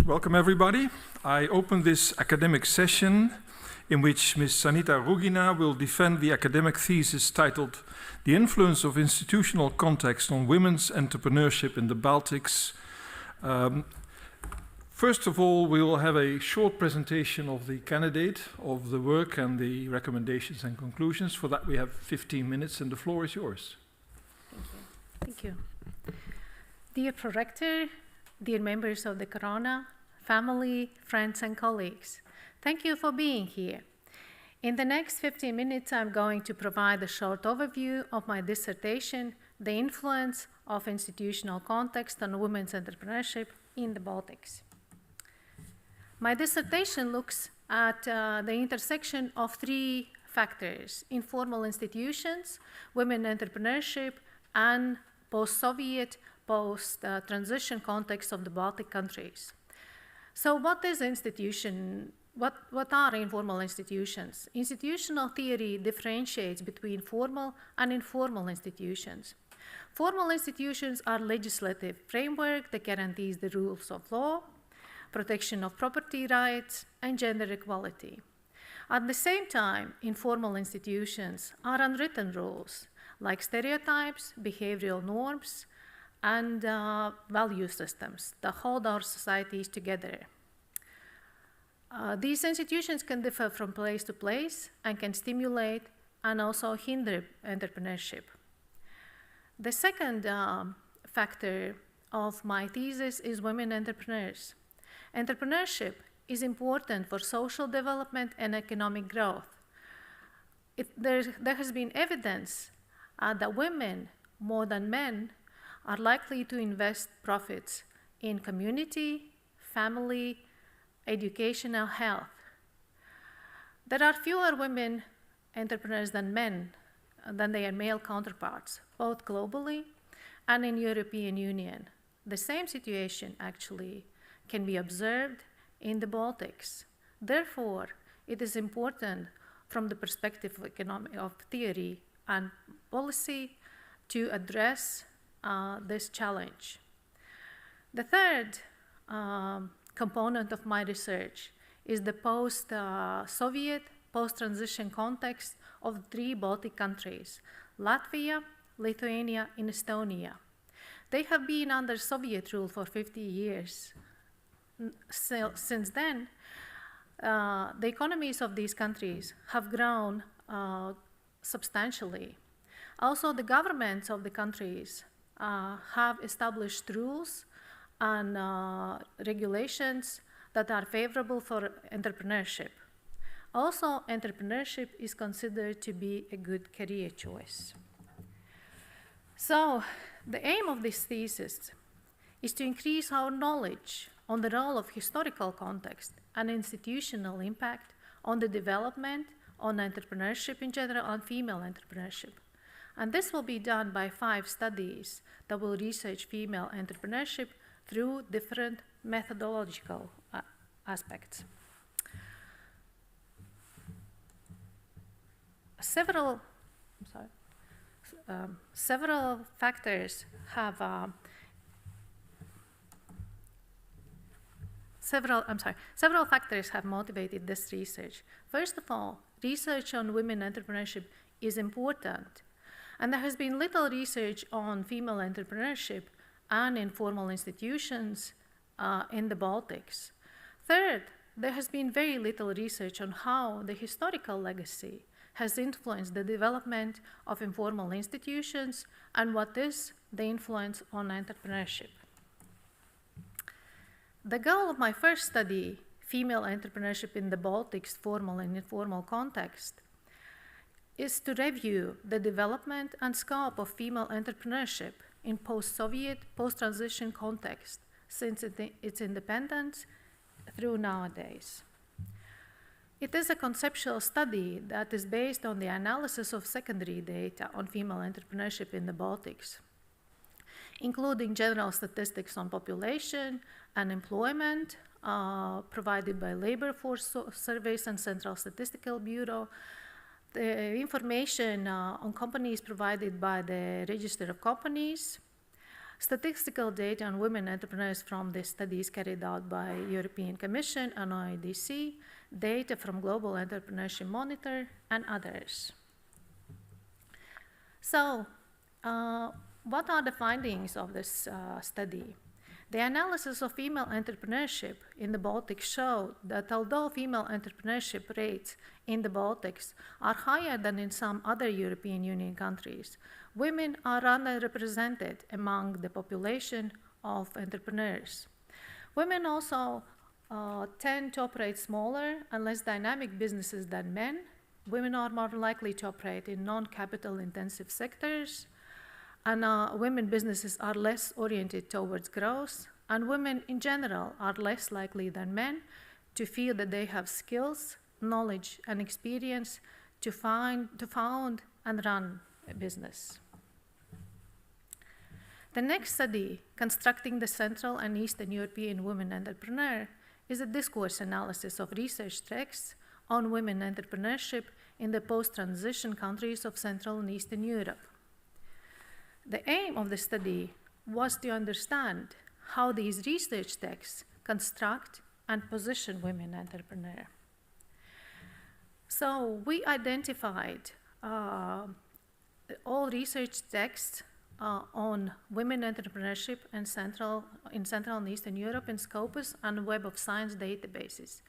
Welcome everybody. I open this academic session in which Ms. Sanita Rugina will defend the academic thesis titled The Influence of Institutional Context on Women's Entrepreneurship in the Baltics. First of all, we will have a short presentation of the candidate, of the work and the recommendations and conclusions. For that we have 15 minutes and the floor is yours. Thank you. Dear Prorector, dear members of the Corona, family, friends and colleagues, thank you for being here. In the next 15 minutes, I'm going to provide a short overview of my dissertation, The Influence of Institutional Context on Women's Entrepreneurship in the Baltics. My dissertation looks at the intersection of three factors: informal institutions, women entrepreneurship, and post-Soviet, post-transition context of the Baltic countries. So what is institution? What are informal institutions? Institutional theory differentiates between formal and informal institutions. Formal institutions are legislative framework that guarantees the rules of law, protection of property rights, and gender equality. At the same time, informal institutions are unwritten rules, like stereotypes, behavioral norms, and value systems that hold our societies together. These institutions can differ from place to place and can stimulate and also hinder entrepreneurship. The second factor of my thesis is women entrepreneurs. Entrepreneurship is important for social development and economic growth. There has been evidence that women, more than men, are likely to invest profits in community, family, education, and health. There are fewer women entrepreneurs than men, than their male counterparts, both globally and in European Union. The same situation actually can be observed in the Baltics. Therefore, it is important from the perspective of theory and policy to address this challenge. The third component of my research is the post-Soviet, post-transition context of three Baltic countries: Latvia, Lithuania, and Estonia. They have been under Soviet rule for 50 years. Since then, the economies of these countries have grown substantially. Also, the governments of the countries have established rules and regulations that are favorable for entrepreneurship. Also, entrepreneurship is considered to be a good career choice. So, the aim of this thesis is to increase our knowledge on the role of historical context and institutional impact on the development, on entrepreneurship in general, on female entrepreneurship. And this will be done by 5 studies that will research female entrepreneurship through different methodological aspects. Several factors have Several factors have motivated this research. First of all, research on women entrepreneurship is important, and there has been little research on female entrepreneurship and informal institutions in the Baltics. Third, there has been very little research on how the historical legacy has influenced the development of informal institutions and what is the influence on entrepreneurship. The goal of my first study, Female Entrepreneurship in the Baltics, Formal and Informal Context, is to review the development and scope of female entrepreneurship in post-Soviet, post-transition context since its independence through nowadays. It is a conceptual study that is based on the analysis of secondary data on female entrepreneurship in the Baltics, including general statistics on population and employment provided by labor force surveys and Central Statistical Bureau, the information on companies provided by the Register of Companies, Statistical data on women entrepreneurs from the studies carried out by European Commission and OECD, data from Global Entrepreneurship Monitor, and others. So, what are the findings of this study? The analysis of female entrepreneurship in the Baltics showed that although female entrepreneurship rates in the Baltics are higher than in some other European Union countries, women are underrepresented among the population of entrepreneurs. Women also tend to operate smaller and less dynamic businesses than men. Women are more likely to operate in non-capital intensive sectors, and women businesses are less oriented towards growth, and women in general are less likely than men to feel that they have skills, knowledge, and experience to found and run a business. The next study, Constructing the Central and Eastern European Women Entrepreneur, is a discourse analysis of research texts on women entrepreneurship in the post-transition countries of Central and Eastern Europe. The aim of the study was to understand how these research texts construct and position women entrepreneurs. So we identified all research texts on women entrepreneurship in Central and Eastern Europe in Scopus and Web of Science databases,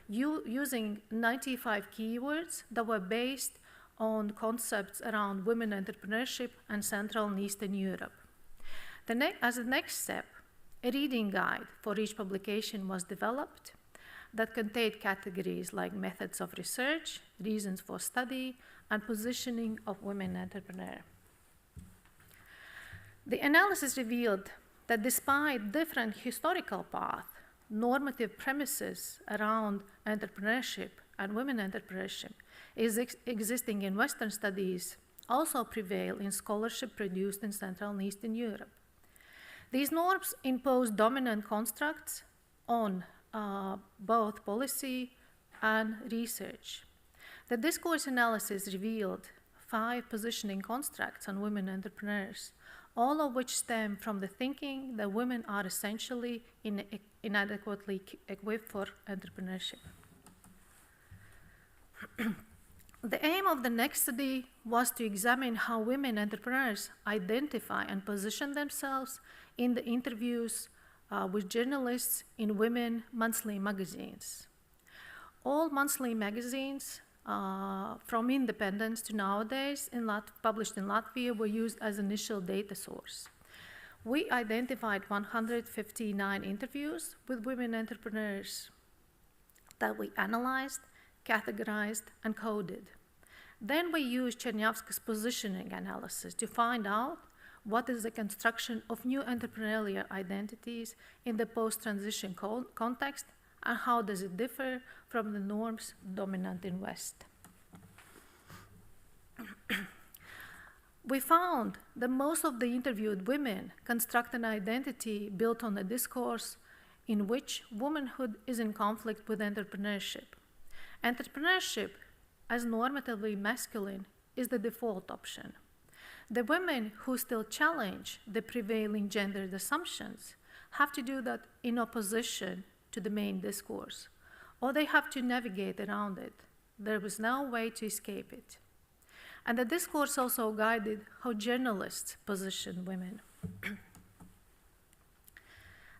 using 95 keywords that were based on concepts around women entrepreneurship and Central and Eastern Europe. As a next step, a reading guide for each publication was developed that contained categories like methods of research, reasons for study, and positioning of women entrepreneurs. The analysis revealed that despite different historical paths, normative premises around entrepreneurship and women entrepreneurship existing in Western studies also prevail in scholarship produced in Central and Eastern Europe. These norms impose dominant constructs on both policy and research. The discourse analysis revealed 5 positioning constructs on women entrepreneurs, all of which stem from the thinking that women are essentially inadequately equipped for entrepreneurship. The aim of the next study was to examine how women entrepreneurs identify and position themselves in the interviews with journalists in women monthly magazines. All monthly magazines, from independence to nowadays, published in Latvia, were used as initial data source. We identified 159 interviews with women entrepreneurs that we analyzed, categorized, and coded. Then we used Chernyavska's positioning analysis to find out what is the construction of new entrepreneurial identities in the post-transition context, and how does it differ from the norms dominant in West. We found that most of the interviewed women construct an identity built on a discourse in which womanhood is in conflict with entrepreneurship. Entrepreneurship, as normatively masculine, is the default option. The women who still challenge the prevailing gendered assumptions have to do that in opposition to the main discourse, or they have to navigate around it. There was no way to escape it. And the discourse also guided how journalists position women.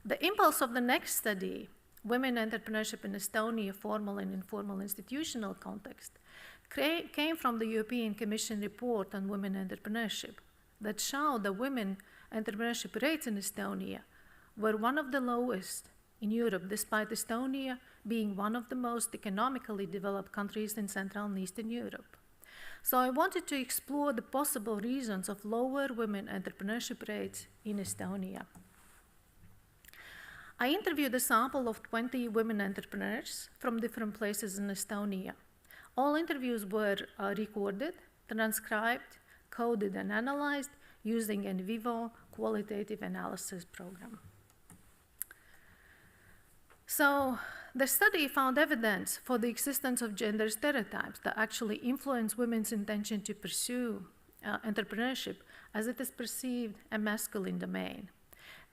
The impulse of the next study, Women Entrepreneurship in Estonia, Formal and Informal Institutional Context, came from the European Commission report on women entrepreneurship that showed that women entrepreneurship rates in Estonia were one of the lowest in Europe, despite Estonia being one of the most economically developed countries in Central and Eastern Europe. So I wanted to explore the possible reasons of lower women entrepreneurship rates in Estonia. I interviewed a sample of 20 women entrepreneurs from different places in Estonia. All interviews were recorded, transcribed, coded, and analyzed using an vivo qualitative analysis program. So the study found evidence for the existence of gender stereotypes that actually influence women's intention to pursue entrepreneurship, as it is perceived a masculine domain.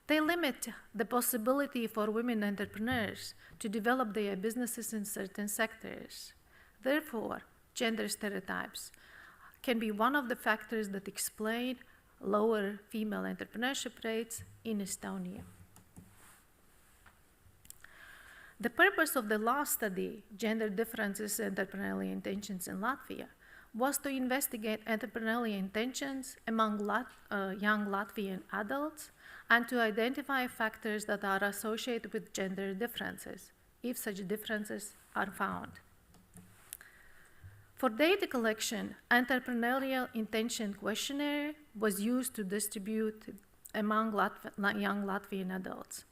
They limit the possibility for women entrepreneurs to develop their businesses in certain sectors. Therefore, gender stereotypes can be one of the factors that explain lower female entrepreneurship rates in Estonia. The purpose of the last study, Gender Differences in Entrepreneurial Intentions in Latvia, was to investigate entrepreneurial intentions among young Latvian adults and to identify factors that are associated with gender differences, if such differences are found. For data collection, entrepreneurial intention questionnaire was used to distribute among young Latvian adults.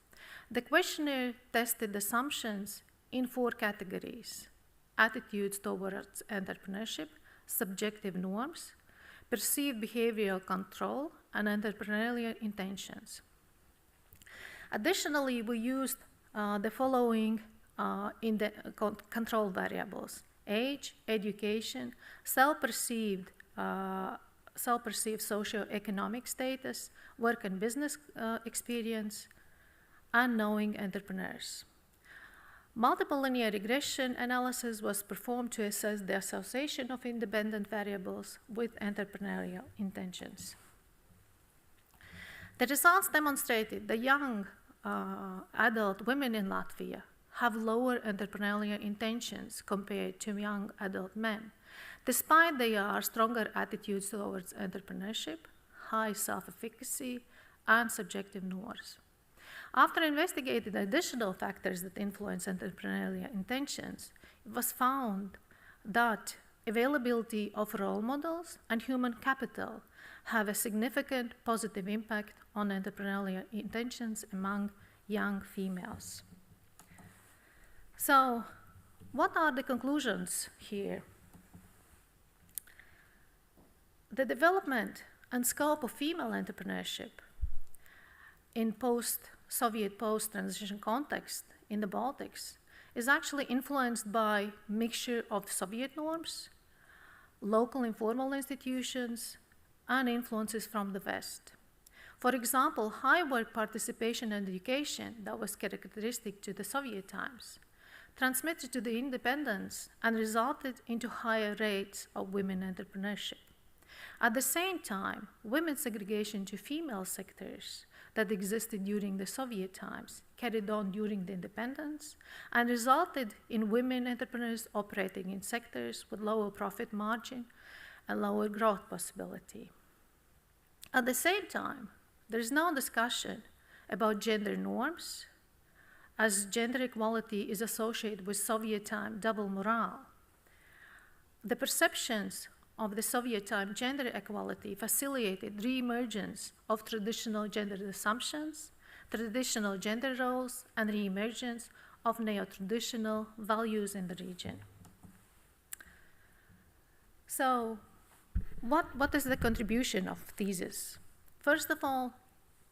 The questionnaire tested assumptions in 4 categories: attitudes towards entrepreneurship, subjective norms, perceived behavioral control, and entrepreneurial intentions. Additionally, we used the following in the control variables: age, education, self-perceived socioeconomic status, work and business experience, and knowing entrepreneurs. Multiple linear regression analysis was performed to assess the association of independent variables with entrepreneurial intentions. The results demonstrated that young adult women in Latvia have lower entrepreneurial intentions compared to young adult men, despite their stronger attitudes towards entrepreneurship, high self-efficacy, and subjective norms. After investigating additional factors that influence entrepreneurial intentions, it was found that availability of role models and human capital have a significant positive impact on entrepreneurial intentions among young females. So, what are the conclusions here? The development and scope of female entrepreneurship in post-Soviet, post-transition context in the Baltics is actually influenced by mixture of Soviet norms, local informal institutions, and influences from the West. For example, high work participation and education that was characteristic to the Soviet times transmitted to the independence and resulted into higher rates of women entrepreneurship. At the same time, women's segregation to female sectors that existed during the Soviet times carried on during the independence and resulted in women entrepreneurs operating in sectors with lower profit margin and lower growth possibility. At the same time, there is no discussion about gender norms, as gender equality is associated with Soviet time double morale. The perceptions of the Soviet time gender equality facilitated re-emergence of traditional gender assumptions, traditional gender roles, and re-emergence of neo-traditional values in the region. So, what is the contribution of thesis? First of all,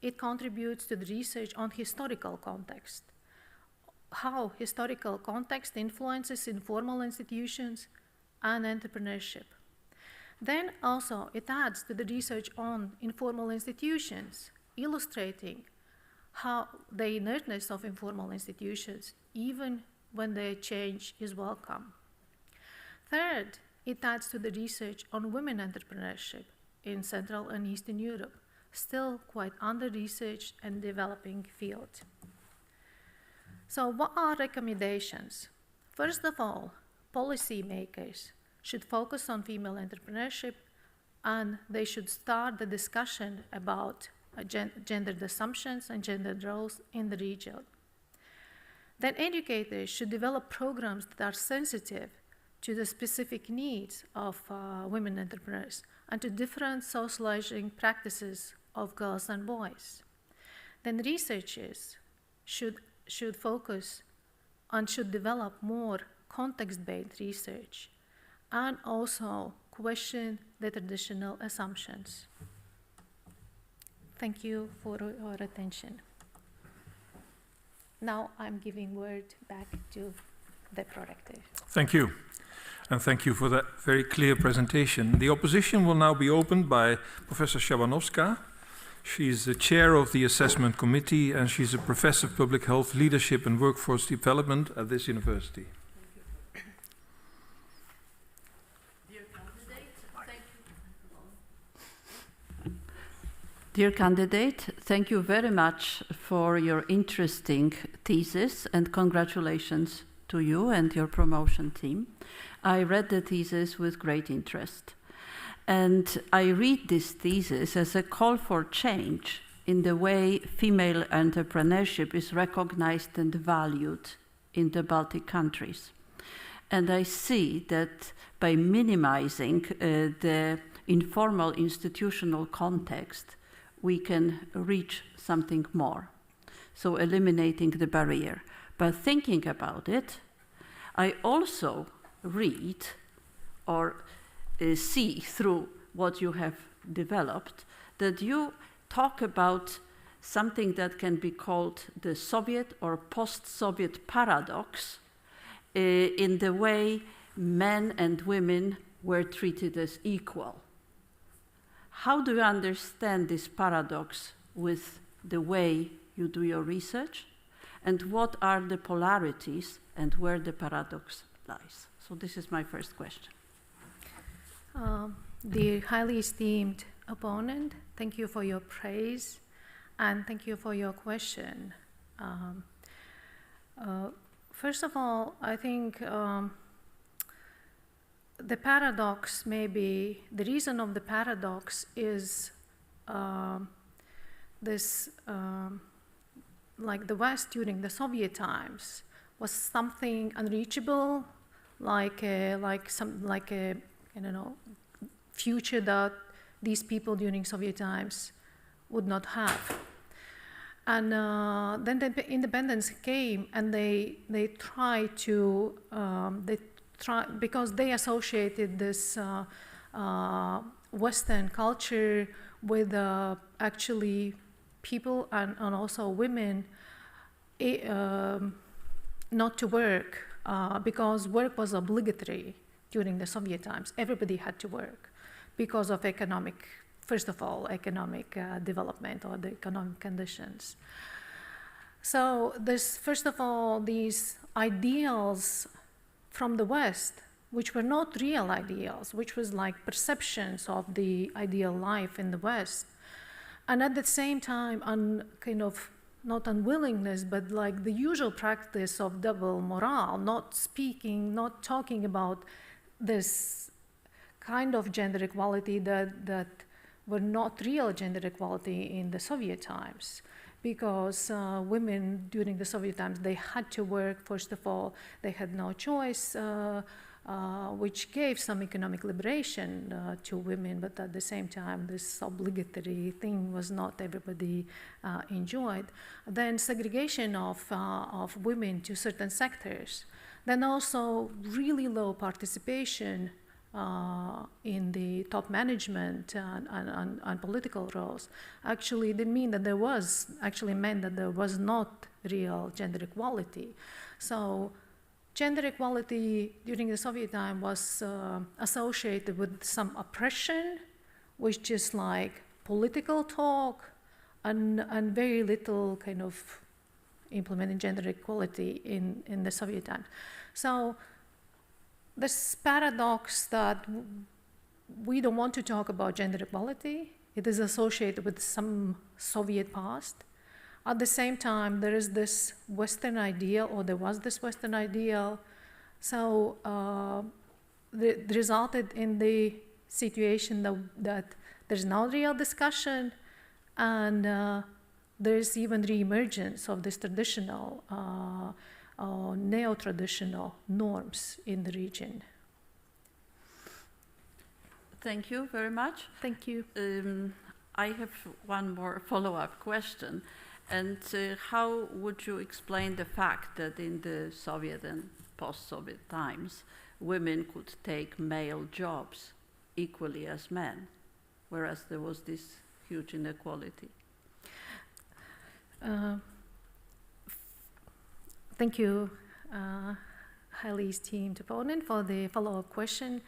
it contributes to the research on historical context, how historical context influences informal institutions and entrepreneurship. Then also it adds to the research on informal institutions, illustrating how the inertness of informal institutions, even when their change is welcome. Third, it adds to the research on women entrepreneurship in Central and Eastern Europe, still quite under-researched and developing field. So what are recommendations? First of all, policymakers should focus on female entrepreneurship, and they should start the discussion about gendered assumptions and gendered roles in the region. Then educators should develop programs that are sensitive to the specific needs of women entrepreneurs and to different socializing practices of girls and boys. Then researchers should focus and should develop more context-based research and also question the traditional assumptions. Thank you for your attention. Now I'm giving word back to the prorector. Thank you. And thank you for that very clear presentation. The opposition will now be opened by Professor Shabanovska. She's the chair of the assessment committee, and she's a professor of public health, leadership, and workforce development at this university. Dear candidate, thank you very much for your interesting thesis, and congratulations to you and your promotion team. I read the thesis with great interest. And I read this thesis as a call for change in the way female entrepreneurship is recognized and valued in the Baltic countries. And I see that by minimizing the informal institutional context, we can reach something more. So eliminating the barrier. But thinking about it, I also read or see through what you have developed that you talk about something that can be called the Soviet or post-Soviet paradox in the way men and women were treated as equal. How do you understand this paradox with the way you do your research? And what are the polarities and where the paradox lies? So this is my first question. Dear highly esteemed opponent, thank you for your praise and thank you for your question. First of all, I think the paradox maybe, the reason of the paradox is like the West during the Soviet times was something unreachable, like a I don't know, future that these people during Soviet times would not have. And then the independence came, and they tried to because they associated this Western culture with actually people and also women not to work because work was obligatory during the Soviet times. Everybody had to work because of economic, first of all, economic development or the economic conditions. So this, first of all, these ideals from the West, which were not real ideals, which was like perceptions of the ideal life in the West, and at the same time, kind of not unwillingness, but like the usual practice of double morale, not speaking, not talking about this kind of gender equality that were not real gender equality in the Soviet times. Because women during the Soviet times, they had to work, first of all, they had no choice, which gave some economic liberation to women, but at the same time, this obligatory thing was not everybody enjoyed. Then segregation of women to certain sectors. Then also really low participation in the top management and political roles. Actually, it meant that there was not real gender equality. So gender equality during the Soviet time was associated with some oppression, which is like political talk and very little kind of implementing gender equality in the Soviet times. So this paradox that we don't want to talk about gender equality, it is associated with some Soviet past. At the same time, there is this Western ideal, or there was this Western ideal. So it resulted in the situation that there's no real discussion, and there's even re-emergence of this traditional neo-traditional norms in the region. Thank you very much. Thank you. I have one more follow-up question. And how would you explain the fact that in the Soviet and post-Soviet times, women could take male jobs equally as men, whereas there was this huge inequality? Thank you, highly esteemed opponent, for the follow-up question.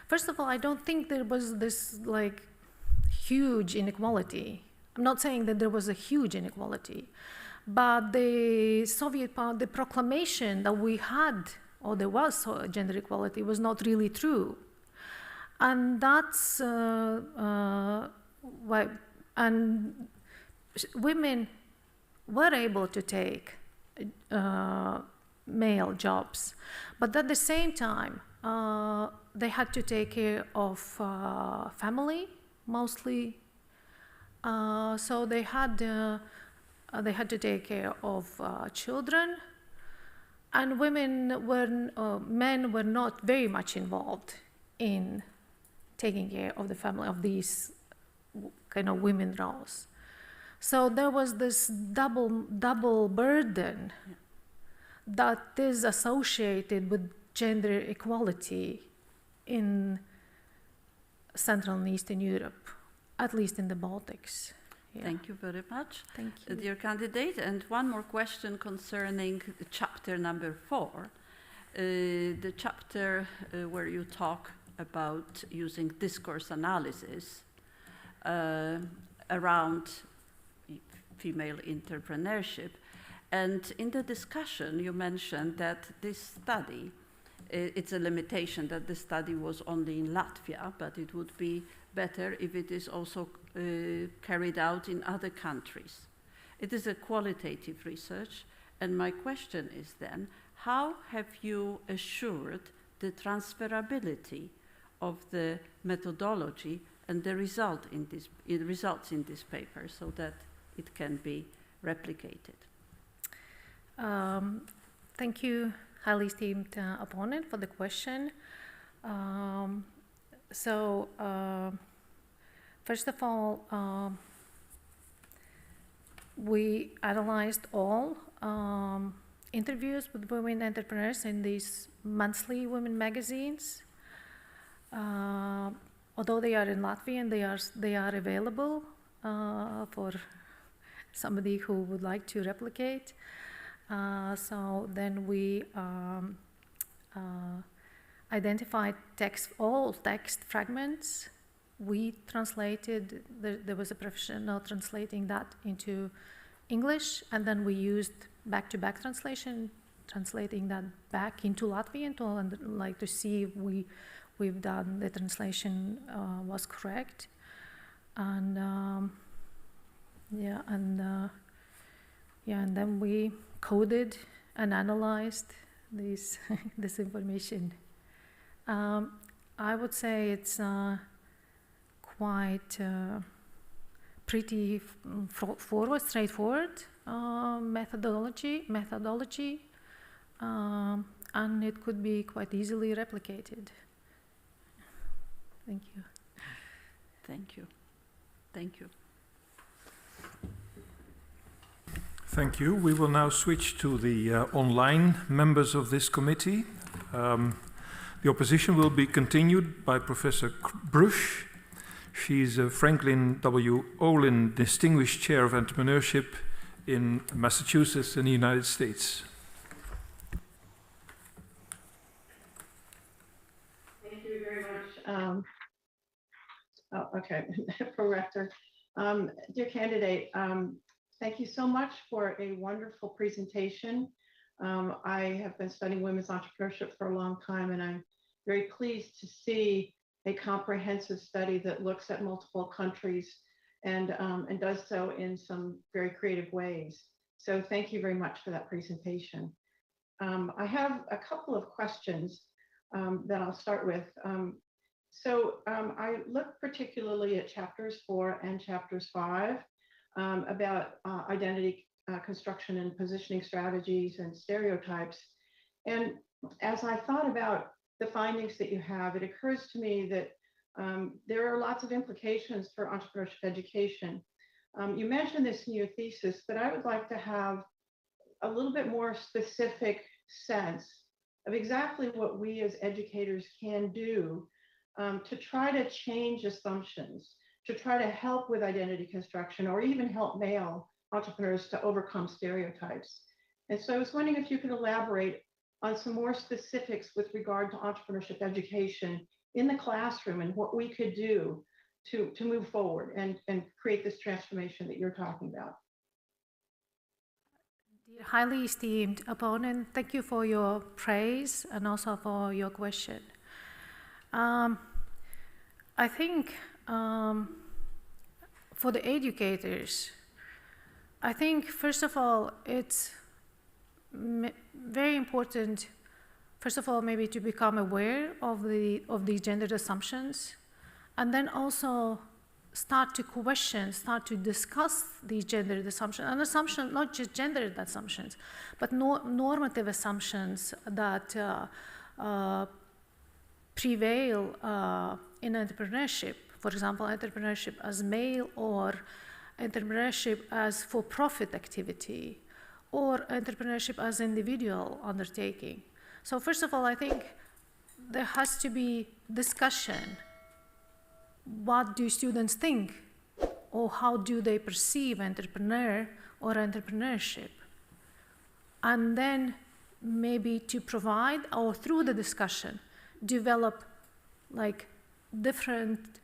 First of all, I don't think there was this like huge inequality I'm not saying that there was a huge inequality, but the Soviet part, the proclamation that we had, or there was gender equality, was not really true. And that's why, and women were able to take male jobs, but at the same time, they had to take care of family, mostly. So they had to take care of children, and men were not very much involved in taking care of the family, of these kind of women roles. So there was this double burden that is associated with gender equality in Central and Eastern Europe, at least in the Baltics. Yeah. Thank you very much, Thank you. dear candidate. And one more question concerning chapter number 4, the chapter where you talk about using discourse analysis around female entrepreneurship. And in the discussion, you mentioned that this study, it's a limitation that the study was only in Latvia, but it would be better if it is also carried out in other countries. It is a qualitative research, and my question is then, how have you assured the transferability of the methodology and the results in this paper so that it can be replicated? Thank you, highly esteemed opponent, for the question. First of all, we analyzed all interviews with women entrepreneurs in these monthly women magazines. Although they are in Latvian, they are available for somebody who would like to replicate. So then we identified all text fragments. We translated, there was a professional translating that into English, and then we used back-to-back translation, translating that back into Latvian to see if we've done the translation was correct. And and then we coded and analyzed this information. I would say it's quite pretty straightforward methodology, and it could be quite easily replicated. Thank you. Thank you. Thank you. Thank you. We will now switch to the online members of this committee. The opposition will be continued by Professor Brusch. She's a Franklin W. Olin Distinguished Chair of Entrepreneurship in Massachusetts in the United States. Thank you very much. Pro-Rector. Dear candidate, thank you so much for a wonderful presentation. I have been studying women's entrepreneurship for a long time, and I'm very pleased to see a comprehensive study that looks at multiple countries and does so in some very creative ways. So thank you very much for that presentation. I have a couple of questions that I'll start with. I looked particularly at chapters 4 and chapters 5 about identity construction and positioning strategies and stereotypes. And as I thought about the findings that you have, it occurs to me that there are lots of implications for entrepreneurship education. You mentioned this in your thesis, but I would like to have a little bit more specific sense of exactly what we as educators can do to try to change assumptions, to try to help with identity construction, or even help male entrepreneurs to overcome stereotypes. And so I was wondering if you could elaborate on some more specifics with regard to entrepreneurship education in the classroom and what we could do to move forward and create this transformation that you're talking about? Dear highly esteemed opponent, thank you for your praise and also for your question. I think for the educators, I think first of all, it's very important, first of all, maybe to become aware of the gendered assumptions, and then also start to question, start to discuss these gendered assumptions, and assumptions, not just gendered assumptions, but normative assumptions that prevail in entrepreneurship. For example, entrepreneurship as male, or entrepreneurship as for-profit activity, or entrepreneurship as individual undertaking. So first of all, I think there has to be discussion. What do students think, or how do they perceive entrepreneur or entrepreneurship? And then maybe to provide, or through the discussion, develop like different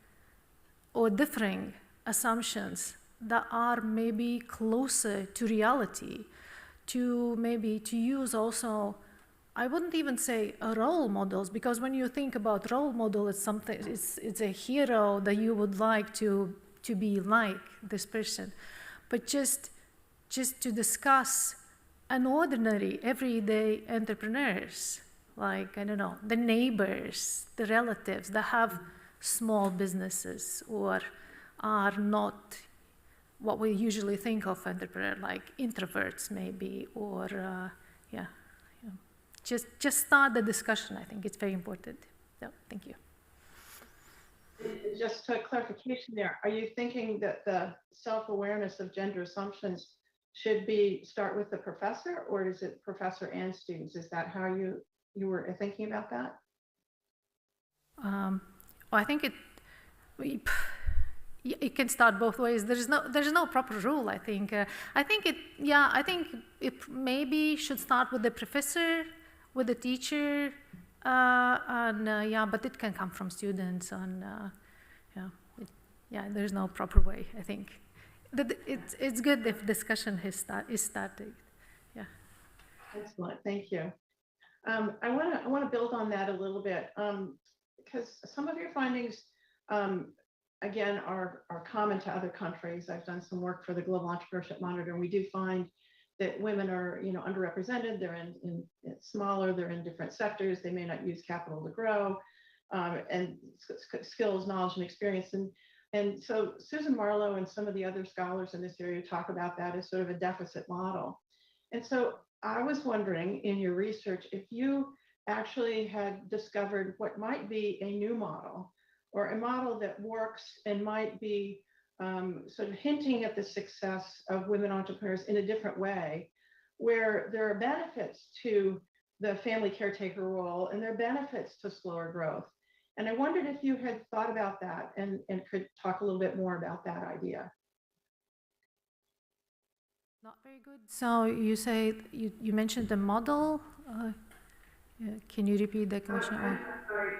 or differing assumptions that are maybe closer to reality, to maybe to use also, I wouldn't even say role models, because when you think about role model, it's something, it's a hero that you would like to be like this person. But just to discuss an ordinary, everyday entrepreneurs, like, I don't know, the neighbors, the relatives that have small businesses or are not what we usually think of entrepreneur, like introverts maybe, or just start the discussion. I think it's very important. So thank you. Just a clarification there. Are you thinking that the self-awareness of gender assumptions should start with the professor, or is it professor and students? Is that how you were thinking about that? I think it can start both ways. There's no proper rule. I think it maybe should start with the professor, with the teacher, but it can come from students, and there's no proper way. I think that it's good if discussion is started. Yeah. Excellent. Thank you. I want to build on that a little bit, because some of your findings, again, are common to other countries. I've done some work for the Global Entrepreneurship Monitor, and we do find that women are, underrepresented. They're in smaller. They're in different sectors. They may not use capital to grow, and skills, knowledge, and experience. And so Susan Marlowe and some of the other scholars in this area talk about that as sort of a deficit model. And so I was wondering, in your research, if you actually had discovered what might be a new model, or a model that works and might be sort of hinting at the success of women entrepreneurs in a different way, where there are benefits to the family caretaker role and there are benefits to slower growth. And I wondered if you had thought about that and could talk a little bit more about that idea. Not very good. So you say you mentioned the model. Can you repeat the question? Sorry.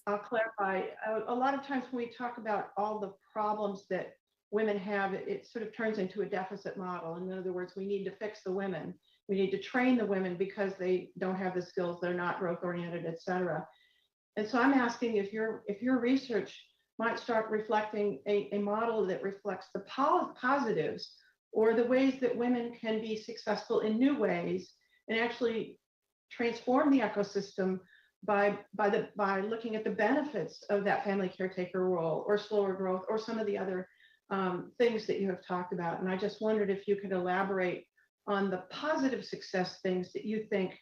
I'll clarify. A lot of times when we talk about all the problems that women have, it sort of turns into a deficit model. In other words, we need to fix the women. We need to train the women because they don't have the skills, they're not growth oriented, et cetera. And so I'm asking if your research might start reflecting a model that reflects the positives, or the ways that women can be successful in new ways and actually transform the ecosystem by looking at the benefits of that family caretaker role, or slower growth, or some of the other things that you have talked about. And I just wondered if you could elaborate on the positive success things that you think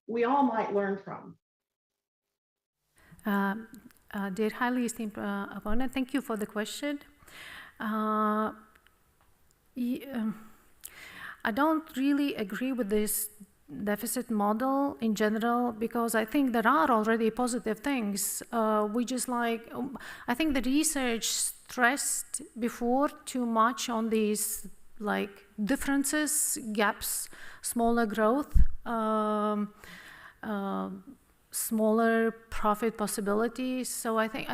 we all might learn from. Dear highly esteemed opponent, thank you for the question. I don't really agree with this deficit model in general, because I think there are already positive things. I think the research stressed before too much on these differences, gaps, smaller growth, smaller profit possibilities. So I think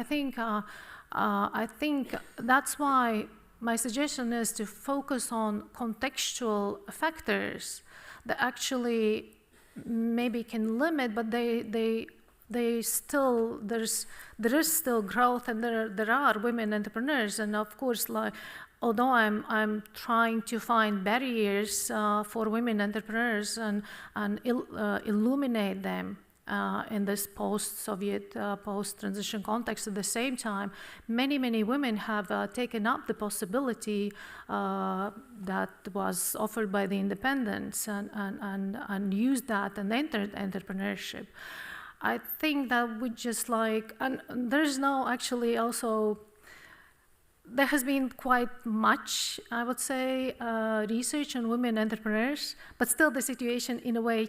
I think that's why my suggestion is to focus on contextual factors that actually maybe can limit, but they still, there is still growth, and there are women entrepreneurs. And of course, like, although I'm trying to find barriers for women entrepreneurs and illuminate them in this post-Soviet, post-transition context, at the same time, many women have taken up the possibility that was offered by the independence and used that and entered entrepreneurship. I think that we just like, and there's no actually also, there has been quite much, I would say, research on women entrepreneurs, but still the situation in a way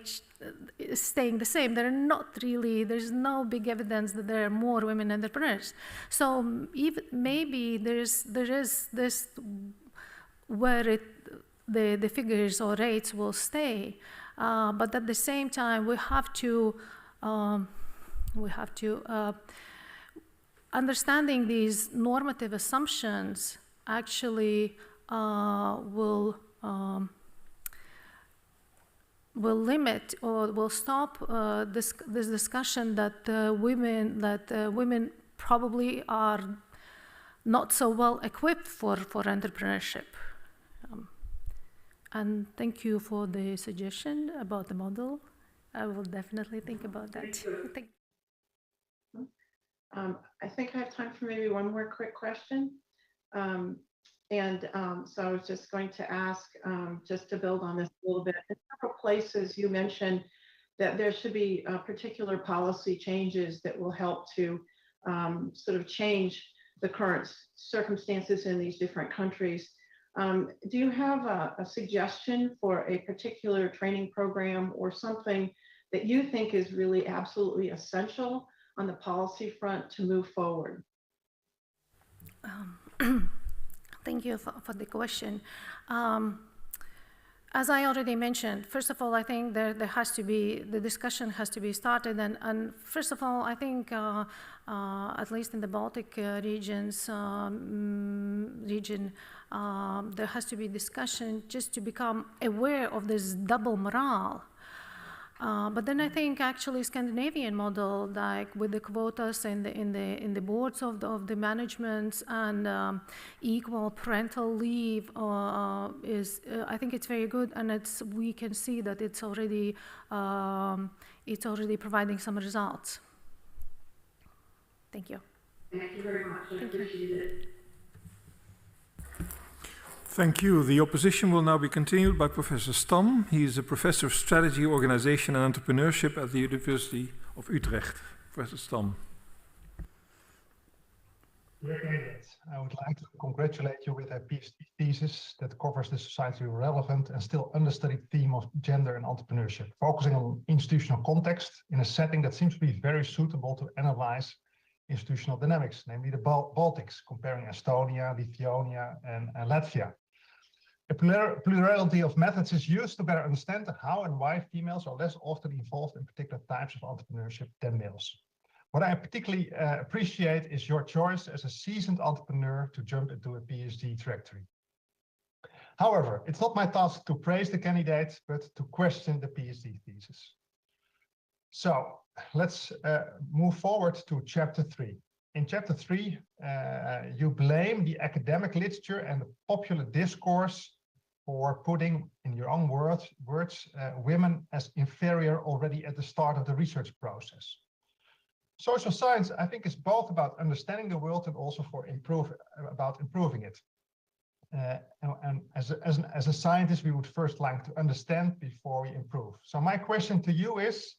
is staying the same. There are not really, there's no big evidence that there are more women entrepreneurs. So even maybe there is this where the figures or rates will stay, but at the same time we have to understanding these normative assumptions actually will limit or will stop this discussion that women probably are not so well equipped for entrepreneurship. And thank you for the suggestion about the model. I will definitely think about that. Thank you. I think I have time for maybe one more quick question. So I was just going to ask, just to build on this a little bit, in several places you mentioned that there should be particular policy changes that will help to sort of change the current circumstances in these different countries. Do you have a suggestion for a particular training program or something that you think is really absolutely essential on the policy front to move forward? Thank you for the question. As I already mentioned, first of all, I think there has to be, the discussion has to be started. And first of all, I think at least in the Baltic region, there has to be discussion just to become aware of this double morale. But then I think actually Scandinavian model, like with the quotas in the boards of the managements and equal parental leave is I think it's very good, and we can see that it's already providing some results. Thank you. Thank you very much. I appreciate it. Thank you. The opposition will now be continued by Professor Stam. He is a professor of strategy, organization and entrepreneurship at the University of Utrecht. Professor Stam. Dear candidates, I would like to congratulate you with a PhD thesis that covers the societally relevant and still understudied theme of gender and entrepreneurship, focusing on institutional context in a setting that seems to be very suitable to analyze institutional dynamics, namely the Baltics, comparing Estonia, Lithuania, and Latvia. A plurality of methods is used to better understand how and why females are less often involved in particular types of entrepreneurship than males. What I particularly appreciate is your choice as a seasoned entrepreneur to jump into a PhD trajectory. However, it's not my task to praise the candidate, but to question the PhD thesis. So let's move forward to chapter 3. In chapter 3, you blame the academic literature and the popular discourse for putting, in your own words, women as inferior already at the start of the research process. Social science, I think, is both about understanding the world and also about improving it. And as a scientist, we would first like to understand before we improve. So my question to you is,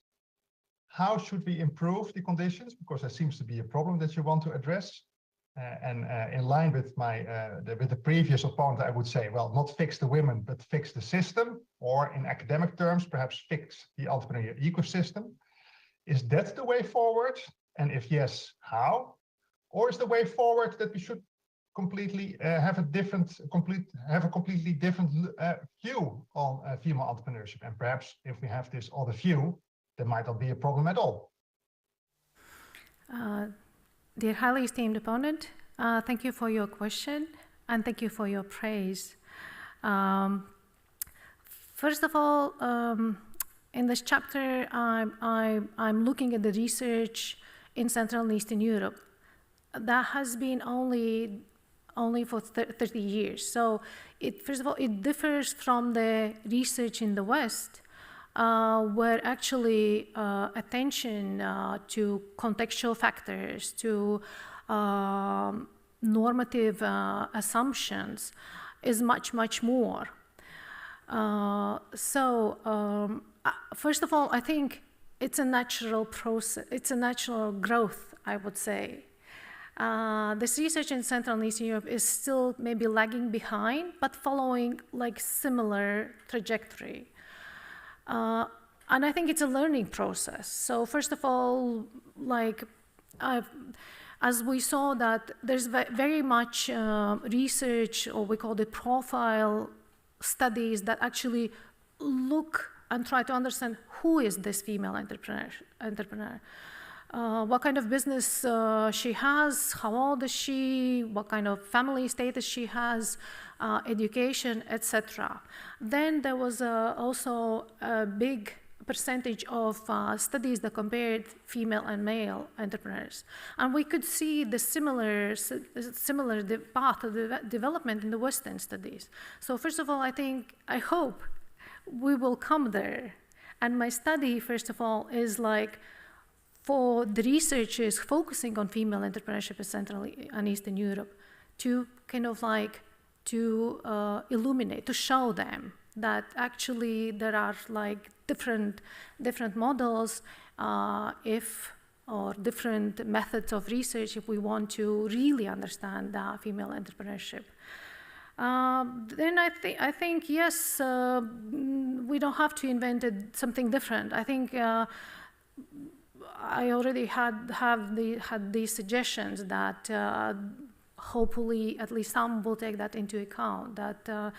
how should we improve the conditions? Because there seems to be a problem that you want to address. In line with the previous opponent, I would say, well, not fix the women, but fix the system, or in academic terms, perhaps fix the entrepreneurial ecosystem. Is that the way forward? And if yes, how? Or is the way forward that we should completely have a completely different view on female entrepreneurship? And perhaps if we have this other view, there might not be a problem at all. Dear highly esteemed opponent, Thank you for your question, and thank you for your praise. First of all, in this chapter, I'm looking at the research in Central and Eastern Europe. That has been only for 30 years. So first of all, it differs from the research in the West, where actually attention to contextual factors, to normative assumptions is much, much more. First of all, I think it's a natural process, it's a natural growth, I would say. This research in Central and Eastern Europe is still maybe lagging behind, but following like similar trajectory. And I think it's a learning process. So first of all, like as we saw that there's very much research, or we call it profile studies, that actually look and try to understand who is this female entrepreneur. What kind of business she has, how old is she, what kind of family status she has, education, etc. Then there was also a big percentage of studies that compared female and male entrepreneurs. And we could see the similar path of development in the Western studies. So first of all, I hope we will come there. And my study, first of all, is like for the researchers focusing on female entrepreneurship in Central and Eastern Europe to kind of like to illuminate, to show them that actually there are like different models or different methods of research if we want to really understand female entrepreneurship. Then I think yes, we don't have to invent something different. I think I already had these suggestions that hopefully at least some will take that into account, that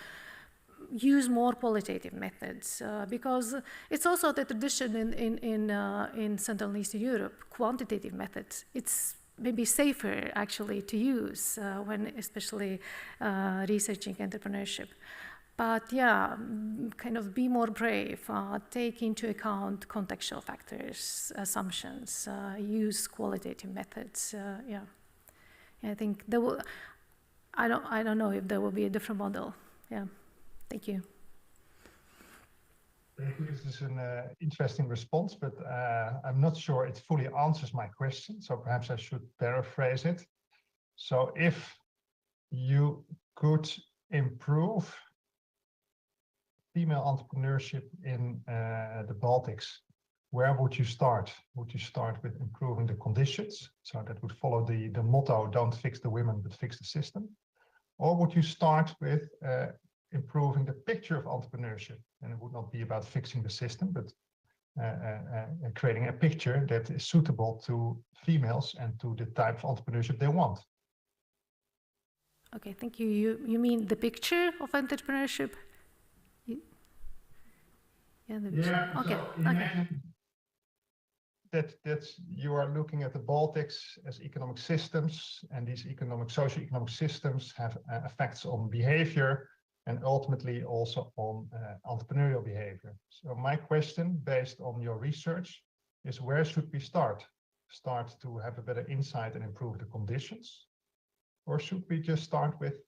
use more qualitative methods, because it's also the tradition in Central and Eastern Europe, quantitative methods. It's maybe safer actually to use when especially researching entrepreneurship. But yeah, kind of be more brave, take into account contextual factors, assumptions, use qualitative methods. Yeah, I think there will. I don't know if there will be a different model. Yeah, thank you. Thank you. This is an interesting response, but I'm not sure it fully answers my question. So perhaps I should paraphrase it. So if you could improve female entrepreneurship in the Baltics, where would you start? Would you start with improving the conditions? So that would follow the motto, don't fix the women, but fix the system. Or would you start with improving the picture of entrepreneurship? And it would not be about fixing the system, but creating a picture that is suitable to females and to the type of entrepreneurship they want. Okay, thank you. You mean the picture of entrepreneurship? Yeah, okay. So imagine that you are looking at the Baltics as economic systems, and these socio-economic systems have effects on behavior and ultimately also on entrepreneurial behavior. So my question, based on your research, is where should we start? Start to have a better insight and improve the conditions? Or should we just start with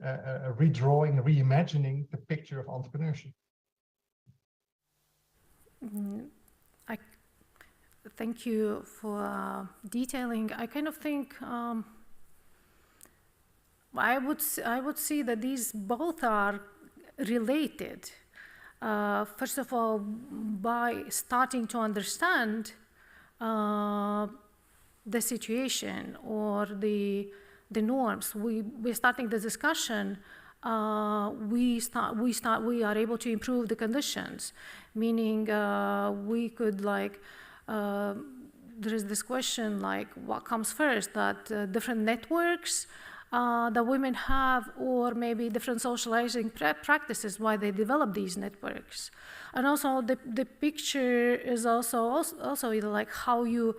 redrawing, reimagining the picture of entrepreneurship? Thank you for detailing. I kind of think I would see that these both are related. First of all, by starting to understand the situation or the norms, we're starting the discussion. We are able to improve the conditions, meaning we could like. There is this question like what comes first, that different networks that women have, or maybe different socializing practices why they develop these networks. And also the picture is also like how you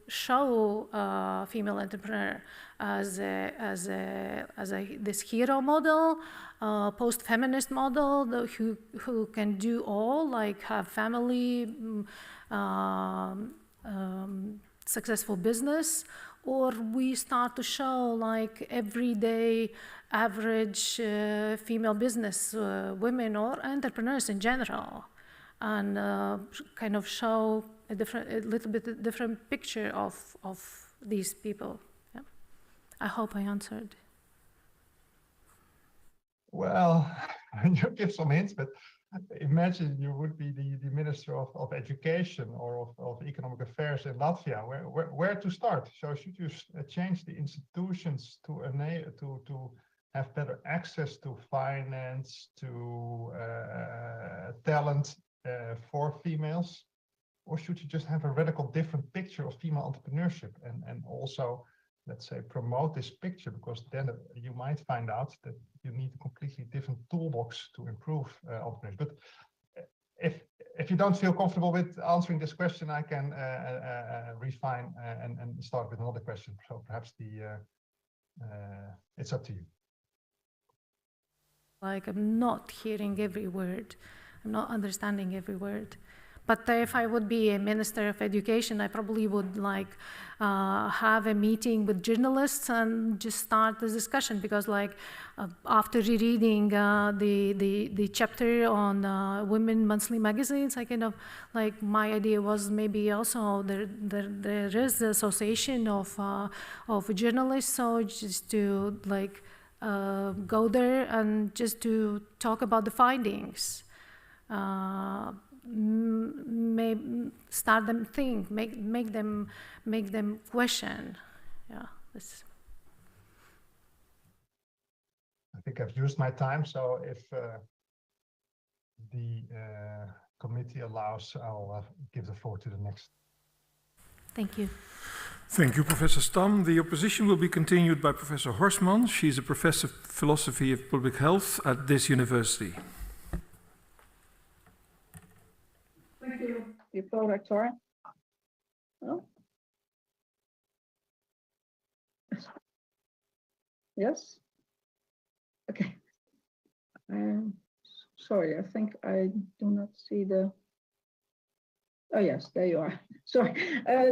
show female entrepreneur as this hero model, post-feminist model who can do all, like have family, successful business, or we start to show like everyday average female business women or entrepreneurs in general, and kind of show a little bit different picture of these people. Yeah. I hope I answered. Well, you give some hints, but imagine you would be the Minister of Education or of Economic Affairs in Latvia. Where to start? So should you change the institutions to have better access to finance, to talent for females? Or should you just have a radical different picture of female entrepreneurship and also, let's say, promote this picture? Because then you might find out that you need a completely different toolbox to improve entrepreneurship. But if you don't feel comfortable with answering this question, I can refine and start with another question. So perhaps it's up to you. Like, I'm not hearing every word. I'm not understanding every word. But if I would be a Minister of Education, I probably would like have a meeting with journalists and just start the discussion, because like after rereading the chapter on women monthly magazines, I kind of like, my idea was maybe also there is the association of journalists, so just to like go there and just to talk about the findings. Start them think, make them question. Yeah, this. I think I've used my time, so if the committee allows, I'll give the floor to the next. Thank you. Thank you, Professor Stam. The opposition will be continued by Professor Horsman. She's a professor of philosophy of public health at this university. Thank you, the pro-rector. Oh. Yes. Okay. Sorry, I think I do not see the. Oh yes, there you are. Sorry,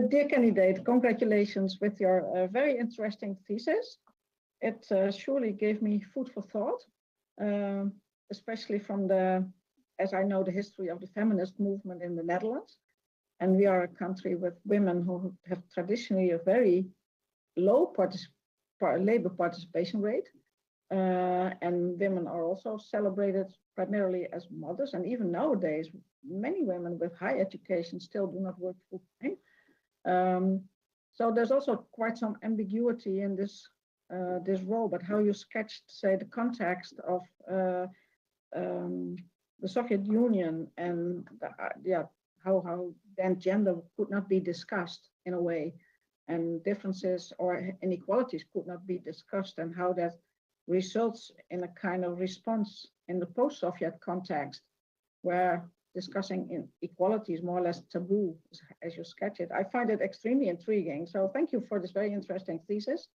dear candidate, congratulations with your very interesting thesis. It surely gave me food for thought, especially from as I know the history of the feminist movement in the Netherlands. And we are a country with women who have traditionally a very low labor participation rate. And women are also celebrated primarily as mothers. And even nowadays, many women with high education still do not work full time. So there's also quite some ambiguity in this role, but how you sketched, say, the context of the Soviet Union and how then gender could not be discussed in a way, and differences or inequalities could not be discussed, and how that results in a kind of response in the post-Soviet context where discussing inequality is more or less taboo, as you sketch it. I find it extremely intriguing. So thank you for this very interesting thesis.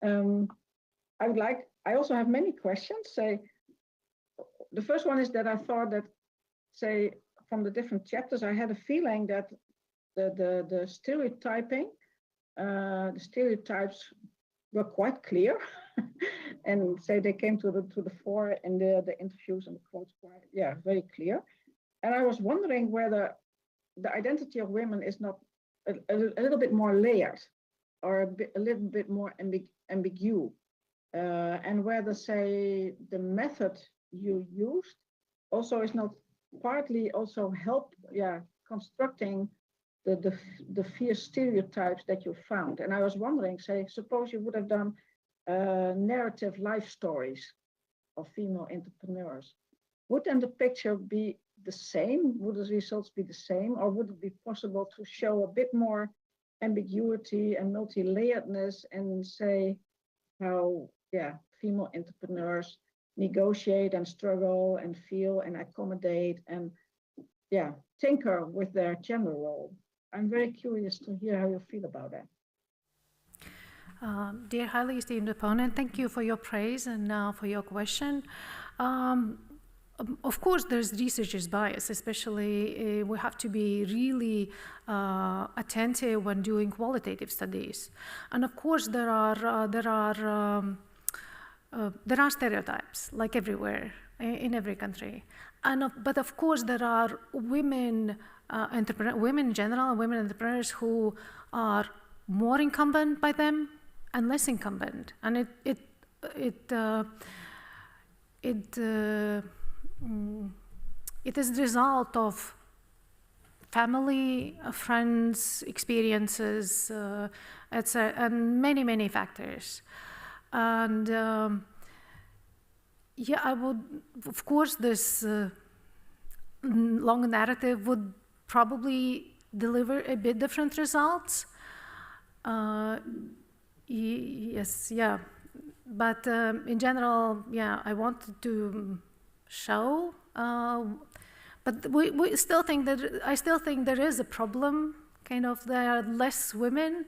I also have many questions. Say, the first one is that I thought that, say, from the different chapters, I had a feeling that the stereotyping, the stereotypes were quite clear, and say they came to the fore in the interviews and the quotes were, very clear. And I was wondering whether the identity of women is not a little bit more layered, or a little bit more ambiguous, and whether, say, the method you used also is not partly also help constructing the fierce stereotypes that you found. And I was wondering, say, suppose you would have done narrative life stories of female entrepreneurs, would then the picture be the same? Would the results be the same, or would it be possible to show a bit more ambiguity and multi-layeredness, and say how female entrepreneurs negotiate and struggle and feel and accommodate and tinker with their gender role. I'm very curious to hear how you feel about that. Dear highly esteemed opponent, thank you for your praise and for your question. Of course, there's researcher's bias, especially we have to be really attentive when doing qualitative studies. And of course, there are stereotypes, like everywhere, in every country. But of course, there are women women in general, women entrepreneurs who are more incumbent by them and less incumbent. And it is the result of family, friends, experiences, etc., and many factors. And I would, of course, this long narrative would probably deliver a bit different results. Yes, but in general, I wanted to show, but we still think that, I still think there is a problem, kind of there are less women,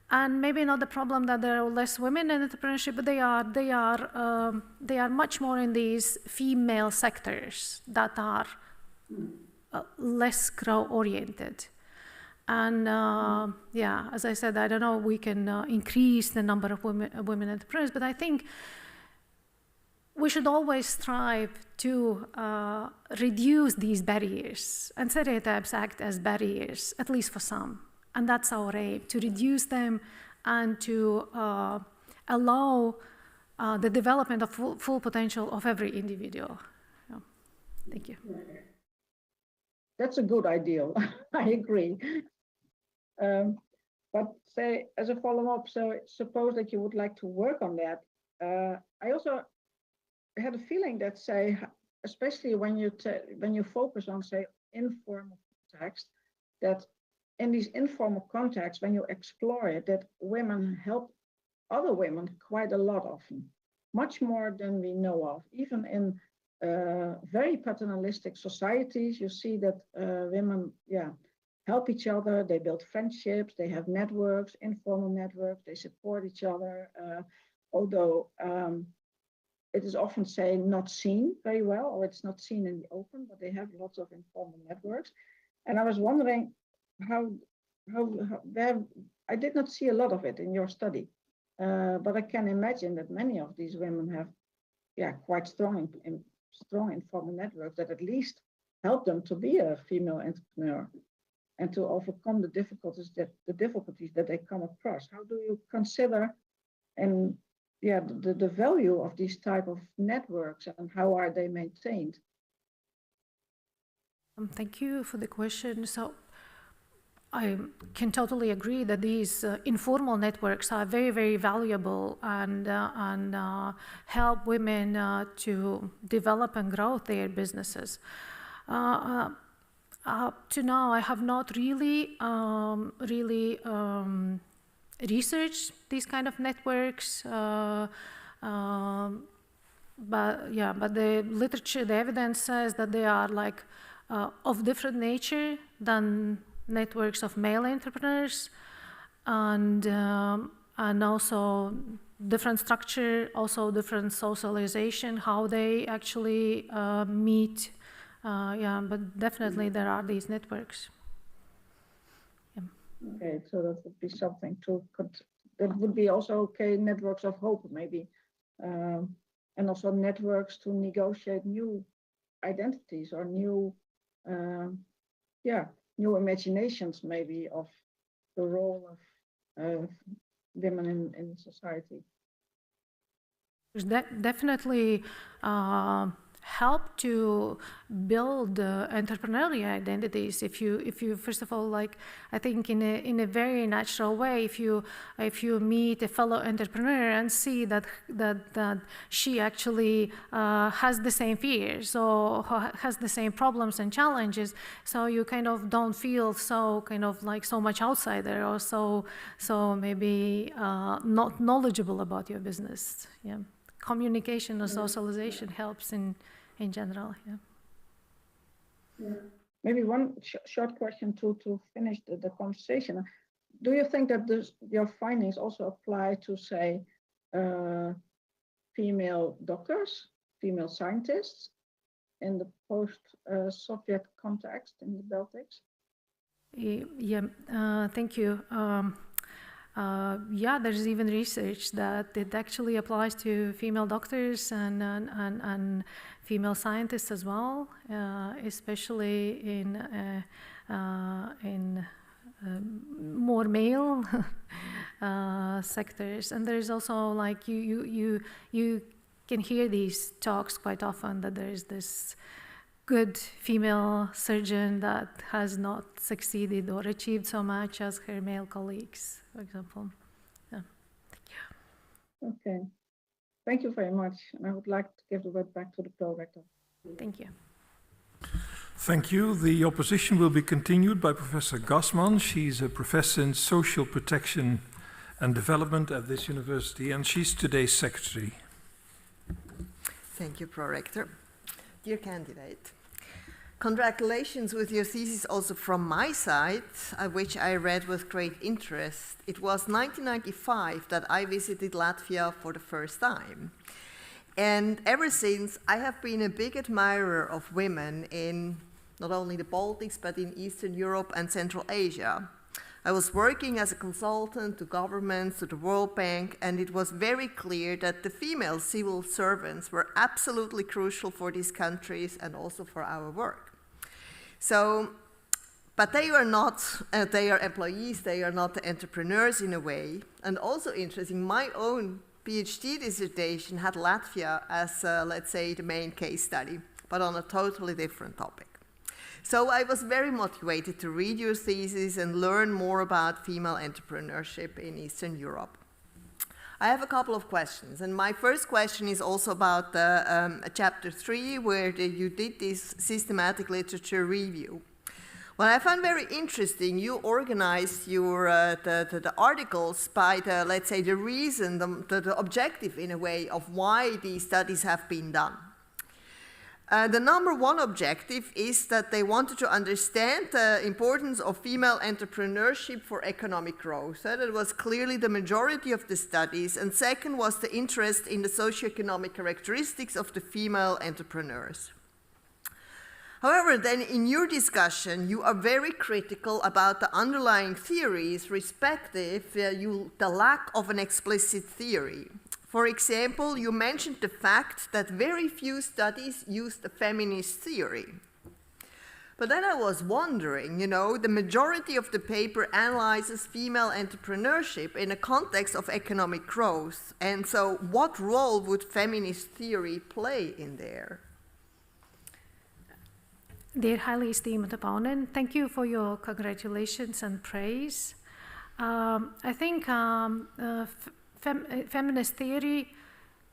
and maybe not the problem that there are less women in entrepreneurship, but they are much more in these female sectors that are less growth-oriented. And as I said, I don't know, we can increase the number of women entrepreneurs, but I think we should always strive to reduce these barriers, and stereotypes act as barriers, at least for some. And that's our aim, to reduce them and to allow the development of full potential of every individual. Thank you. That's a good ideal. I agree. But say, as a follow-up, so suppose that you would like to work on that. I also had a feeling that, say, especially when you focus on, say, informal context, that in these informal contexts, when you explore it, that women help other women quite a lot often, much more than we know of. Even in very paternalistic societies, you see that women, help each other, they build friendships, they have networks, informal networks, they support each other, although it is often, say, not seen very well, or it's not seen in the open, but they have lots of informal networks. And I was wondering how I did not see a lot of it in your study, but I can imagine that many of these women have, quite strong informal networks that at least help them to be a female entrepreneur and to overcome the difficulties that they come across. How do you consider the value of these type of networks, and how are they maintained? Thank you for the question. So I can totally agree that these informal networks are very valuable and help women to develop and grow their businesses. Up to now, I have not really researched these kind of networks, but the literature, the evidence says that they are like of different nature than networks of male entrepreneurs, and also different structure, also different socialization, how they actually meet. But definitely there are these networks. Okay, so that would be something that would be also networks of hope maybe, and also networks to negotiate new identities or new imaginations maybe of the role of women in society. Definitely help to build entrepreneurial identities. If you first of all, like, I think in a very natural way, if you meet a fellow entrepreneur and see that she actually has the same fears or has the same problems and challenges, so you kind of don't feel so kind of like so much outsider or so maybe not knowledgeable about your business. Yeah, communication or socialization helps in general. Yeah. Maybe one short question to finish the conversation. Do you think that your findings also apply to, say, female doctors, female scientists in the post-Soviet context in the Baltics? Yeah, thank you. Yeah, there's even research that it actually applies to female doctors and female scientists as well, especially in more male sectors. And there's also, like, you can hear these talks quite often, that there's this good female surgeon that has not succeeded or achieved so much as her male colleagues, for example. Yeah. Thank you. Okay. Thank you very much. And I would like to give the word back to the prorector. Thank you. Thank you. The opposition will be continued by Professor Gassman. She's a professor in social protection and development at this university, and she's today's secretary. Thank you, Prorector. Dear candidate, congratulations with your thesis also from my side, which I read with great interest. It was 1995 that I visited Latvia for the first time. And ever since, I have been a big admirer of women in not only the Baltics, but in Eastern Europe and Central Asia. I was working as a consultant to governments, to the World Bank, and it was very clear that the female civil servants were absolutely crucial for these countries and also for our work. So, but they are not, they are employees, they are not the entrepreneurs in a way. And also interesting, my own PhD dissertation had Latvia as, let's say, the main case study, but on a totally different topic. So I was very motivated to read your thesis and learn more about female entrepreneurship in Eastern Europe. I have a couple of questions, and my first question is also about the, chapter 3, where you did this systematic literature review. What I found very interesting, you organized your, the articles by the, let's say, the reason, the objective in a way of why these studies have been done. The number one objective is that they wanted to understand the importance of female entrepreneurship for economic growth. That was clearly the majority of the studies. And second was the interest in the socioeconomic characteristics of the female entrepreneurs. However, then in your discussion, you are very critical about the underlying theories, respective the lack of an explicit theory. For example, you mentioned the fact that very few studies used a feminist theory. But then I was wondering, you know, the majority of the paper analyzes female entrepreneurship in a context of economic growth. And so what role would feminist theory play in there? Dear highly esteemed opponent, thank you for your congratulations and praise. I think feminist theory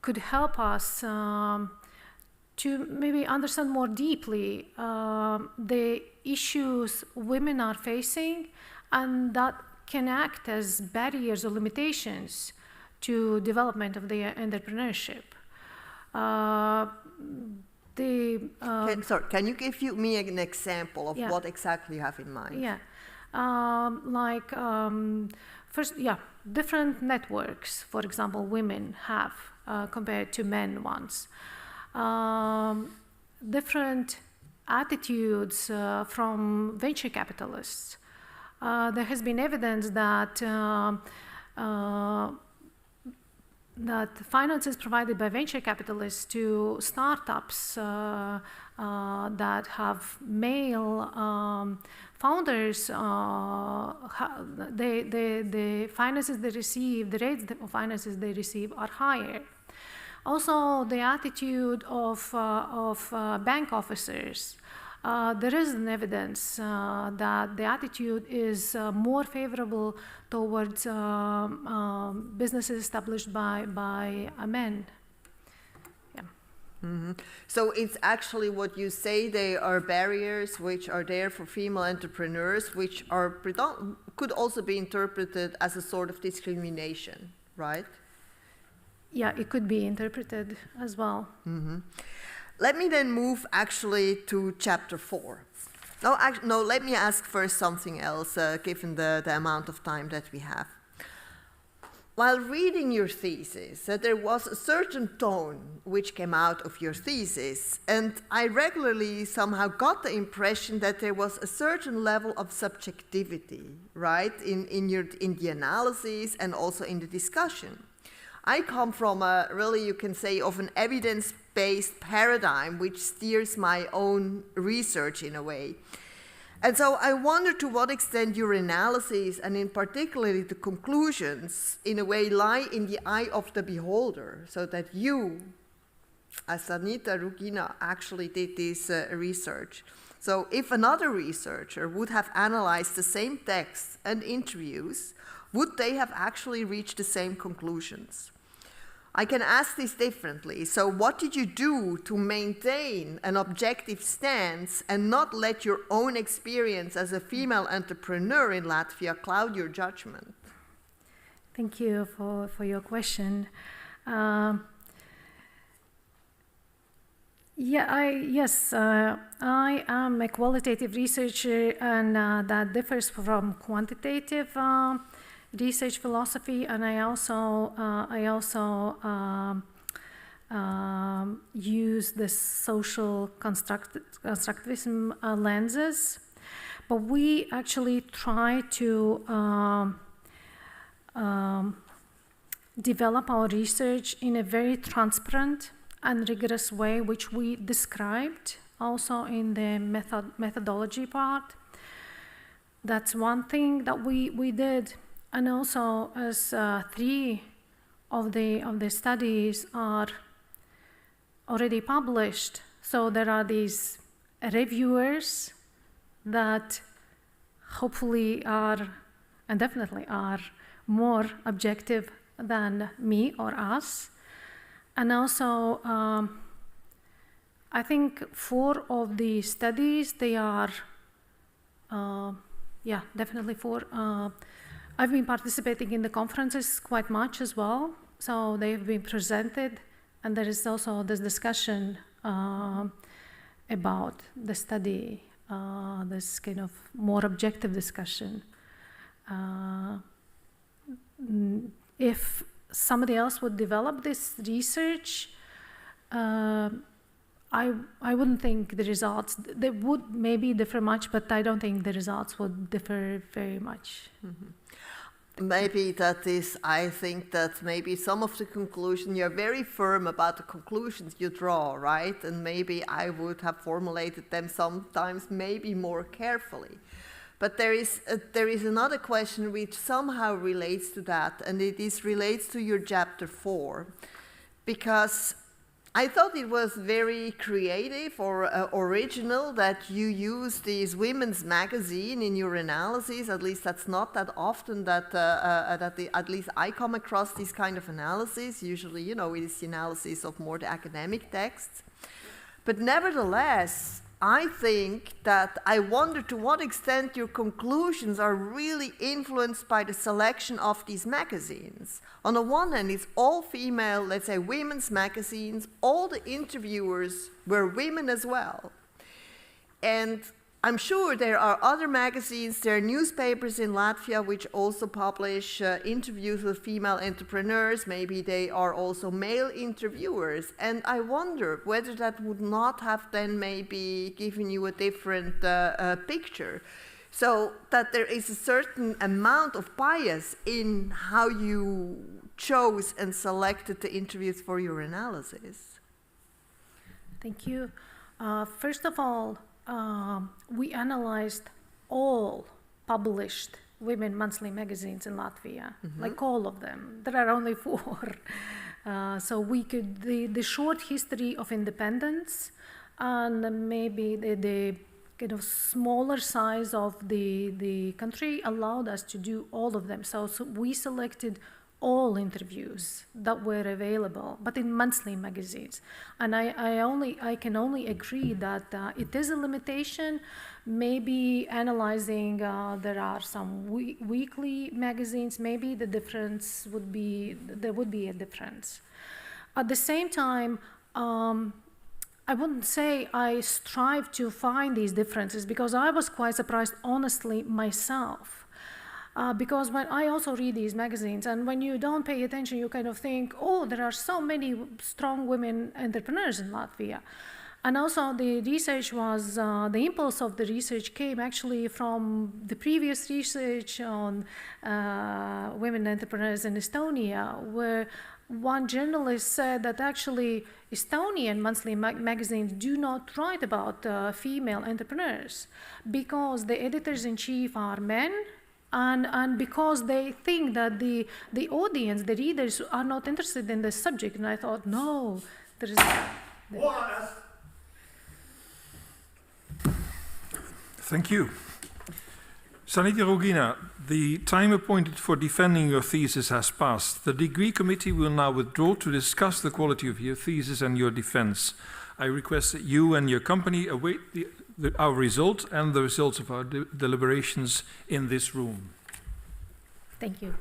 could help us to maybe understand more deeply the issues women are facing, and that can act as barriers or limitations to development of their entrepreneurship. Can you give me an example of what exactly you have in mind? Yeah, first, different networks, for example, women have compared to men ones. Different attitudes from venture capitalists. There has been evidence that that finances provided by venture capitalists to startups that have male founders, the finances they receive, the rates of finances they receive are higher. Also, the attitude of bank officers. There is an evidence that the attitude is more favorable towards businesses established by men. So it's actually what you say, they are barriers which are there for female entrepreneurs, which are could also be interpreted as a sort of discrimination, right? Yeah, it could be interpreted as well. Let me then move actually to chapter 4. No, let me ask first something else, given the amount of time that we have. While reading your thesis, there was a certain tone which came out of your thesis, and I regularly somehow got the impression that there was a certain level of subjectivity, right, in the analysis and also in the discussion. I come from really, you can say, of an evidence-based paradigm which steers my own research in a way. And so I wonder to what extent your analysis, and in particular the conclusions, in a way lie in the eye of the beholder, so that you, as Sanita Rugina, actually did this research. So if another researcher would have analyzed the same texts and interviews, would they have actually reached the same conclusions? I can ask this differently. So what did you do to maintain an objective stance and not let your own experience as a female entrepreneur in Latvia cloud your judgment? Thank you for your question. I am a qualitative researcher, and that differs from quantitative research philosophy, and I also use the social constructivism lenses, but we actually try to develop our research in a very transparent and rigorous way, which we described also in the methodology part. That's one thing that we did. And also, as 3 of the studies are already published, so there are these reviewers that hopefully are, and definitely are, more objective than me or us. And also, I think 4 of the studies, they are, definitely 4. I've been participating in the conferences quite much as well, so they've been presented, and there is also this discussion about the study, this kind of more objective discussion. If somebody else would develop this research, I wouldn't think the results, they would maybe differ much, but I don't think the results would differ very much. Maybe that is, I think that maybe some of the conclusions, you're very firm about the conclusions you draw, right? And maybe I would have formulated them sometimes maybe more carefully. But there is another question which somehow relates to that, and it relates to your chapter 4, because I thought it was very creative or original that you use this women's magazine in your analysis. At least that's not that often that at least I come across this kind of analysis. Usually, it is the analysis of more the academic texts. But nevertheless, I think that I wonder to what extent your conclusions are really influenced by the selection of these magazines. On the one hand, it's all female, let's say women's magazines. All the interviewers were women as well. And I'm sure there are other magazines, there are newspapers in Latvia which also publish interviews with female entrepreneurs. Maybe they are also male interviewers. And I wonder whether that would not have then maybe given you a different picture. So that there is a certain amount of bias in how you chose and selected the interviews for your analysis. Thank you. First of all, we analyzed all published women monthly magazines in Latvia, like all of them. There are only 4. So we could, the short history of independence and maybe the kind of smaller size of the country allowed us to do all of them. So we selected all interviews that were available, but in monthly magazines. And I can only agree that it is a limitation. Maybe analyzing, there are some weekly magazines, maybe the difference would be, there would be a difference. At the same time, I wouldn't say I strive to find these differences, because I was quite surprised, honestly, myself. Because when I also read these magazines, and when you don't pay attention, you kind of think, oh, there are so many strong women entrepreneurs in Latvia. And also the research was, the impulse of the research came actually from the previous research on women entrepreneurs in Estonia, where one journalist said that actually Estonian monthly magazines do not write about female entrepreneurs because the editors-in-chief are men, and because they think that the audience, the readers, are not interested in this subject. And I thought, no, there is... Thank you. Sanita Rugina, the time appointed for defending your thesis has passed. The degree committee will now withdraw to discuss the quality of your thesis and your defense. I request that you and your company await our result and the results of our deliberations in this room. Thank you.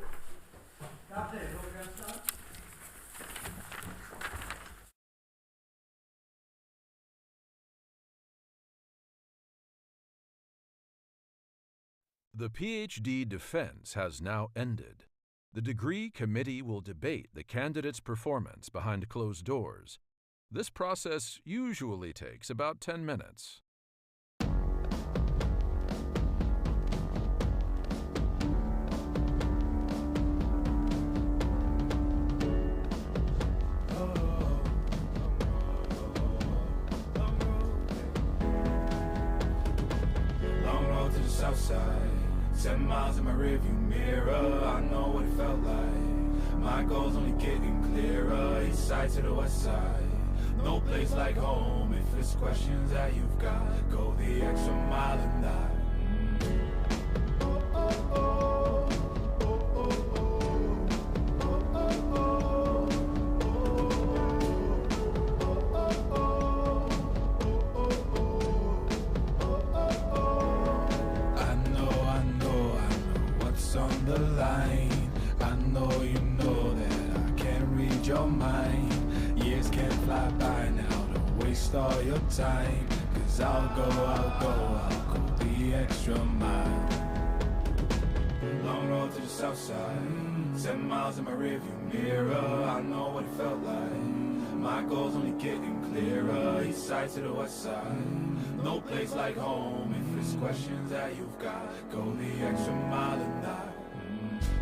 The PhD defense has now ended. The degree committee will debate the candidate's performance behind closed doors. This process usually takes about 10 minutes. Long road to the south side, 7 miles in my rearview mirror. I know what it felt like. My goal's only getting clearer. East side to the west side. No place like home. If it's questions that you've got, go the extra mile and die. On the line, I know you know that I can't read your mind. Years can't fly by now, don't waste all your time. Cause I'll go the extra mile. Long road to the south side, 7 miles in my rearview mirror. I know what it felt like. My goal's only getting clearer. East side to the west side. No place like home. If it's questions that you've got, go the extra mile and die.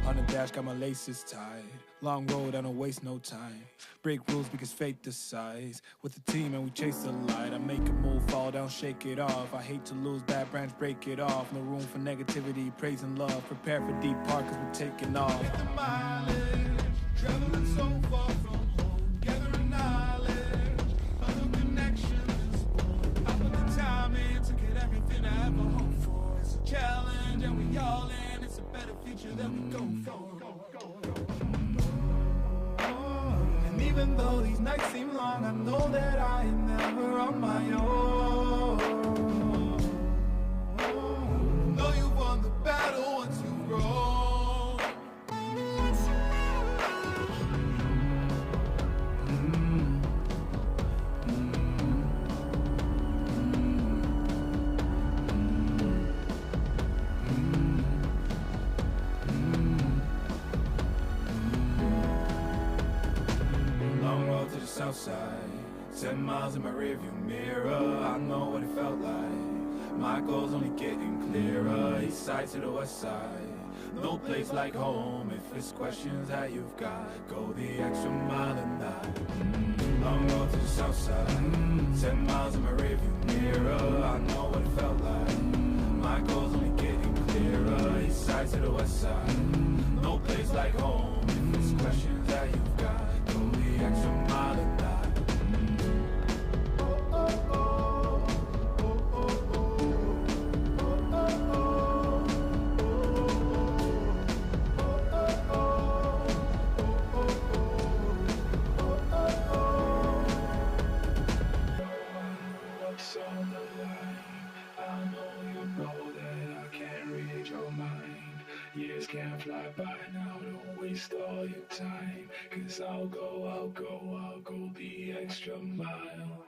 On the dash, got my laces tied. Long road, I don't waste no time. Break rules because fate decides. With the team and we chase the light. I make a move, fall down, shake it off. I hate to lose, bad branch, break it off. No room for negativity, praise and love. Prepare for deep part cause we're taking off. Hit the mileage, traveling so far from home. Gathering knowledge, other connections. I put the time in to get everything I ever hoped for. It's a challenge and we all in. It's a better future that we go for. And even though these nights seem long, I know that I am never on my own. Know you won the battle once you've grown. South side, 7 miles in my rearview mirror. I know what it felt like. My goal's only getting clearer. East side to the west side. No place like home. If it's questions that you've got, go the extra mile and die. Long road to the south side, 10 miles in my rearview mirror. I know what it felt like. My goal's only getting clearer. East side side to the west side. No place like home. If it's questions that you've got, go the extra mile and die. What's on the line? I know you know that I can't read your mind. Years can't fly by now, don't waste all your time. 'Cause I'll go the extra mile.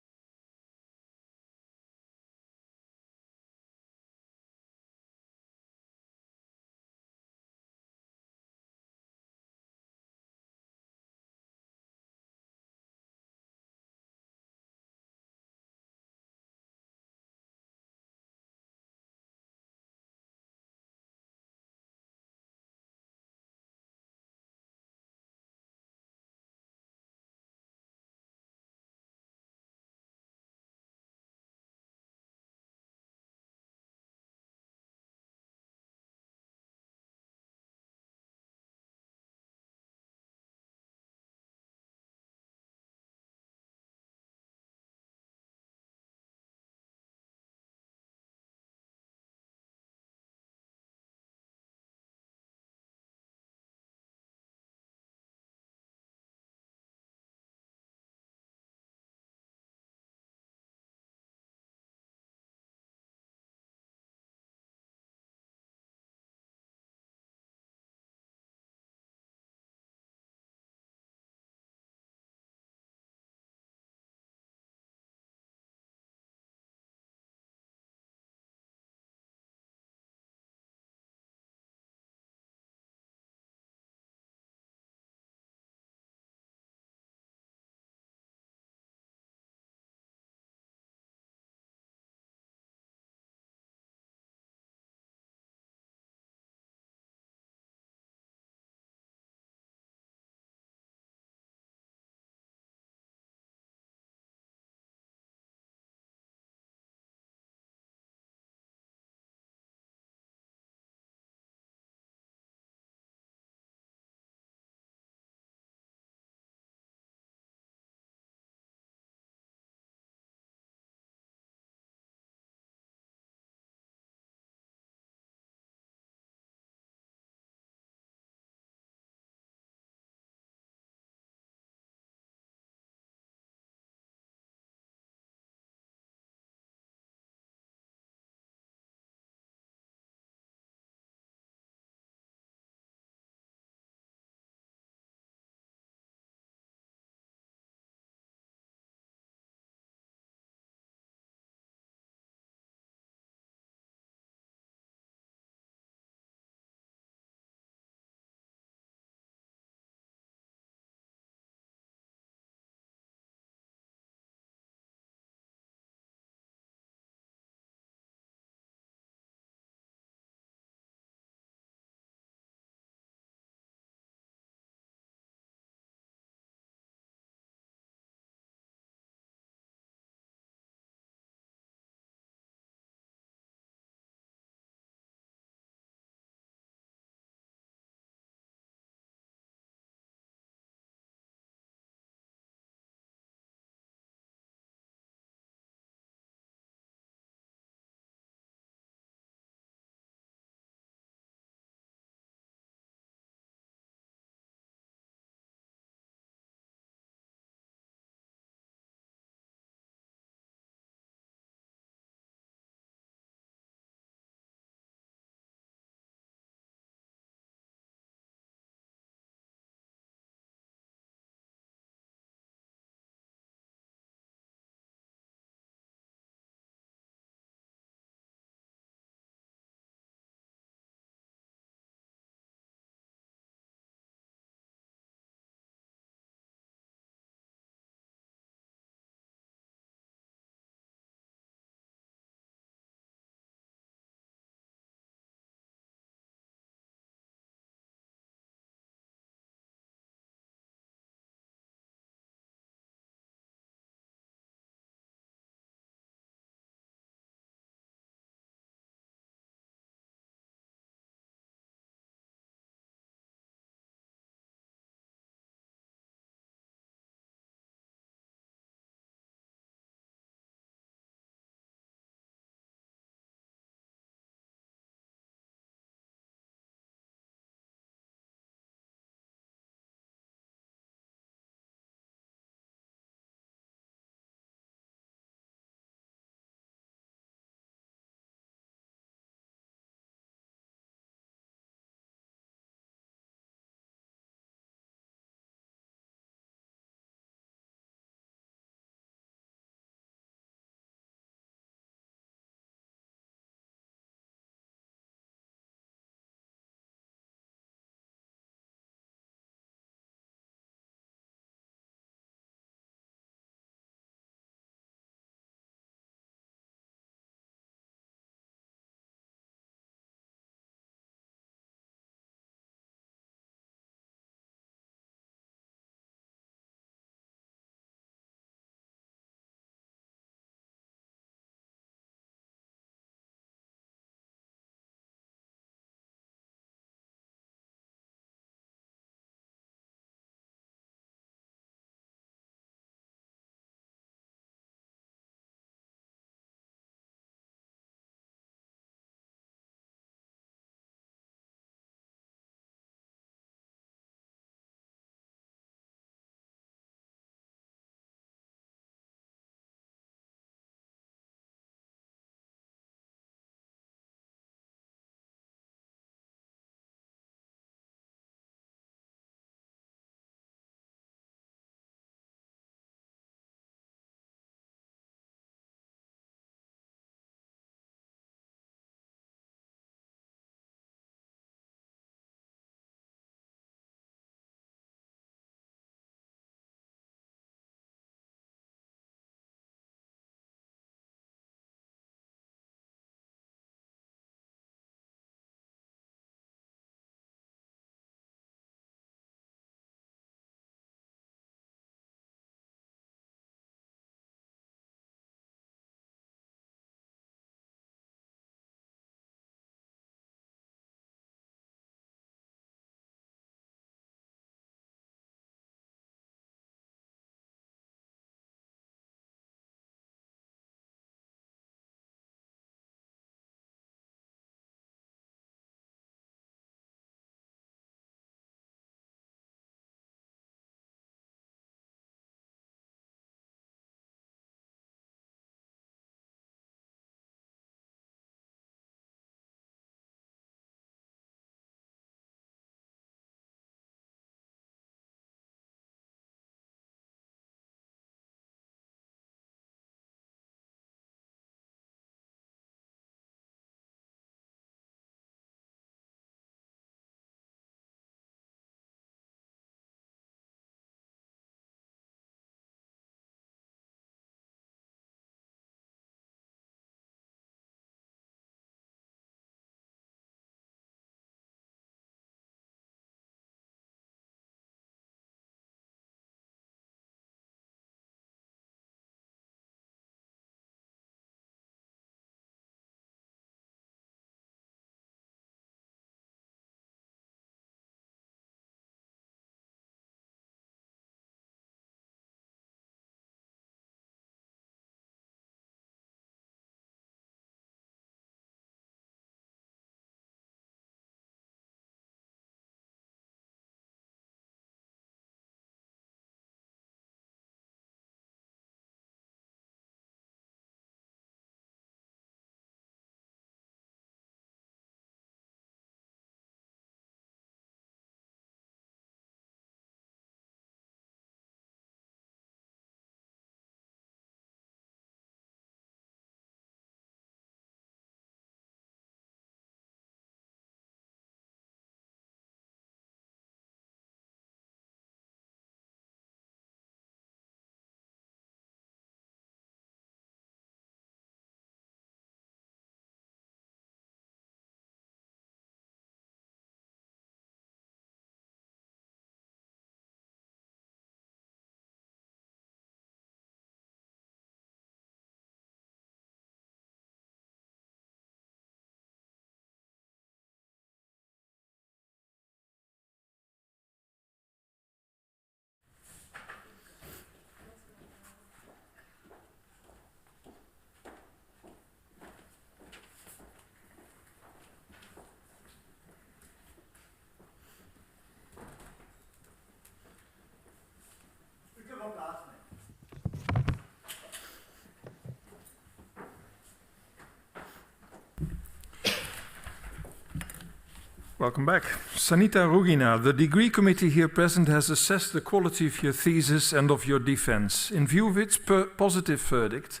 Welcome back. Sanita Rugina, the degree committee here present has assessed the quality of your thesis and of your defense. In view of its positive verdict,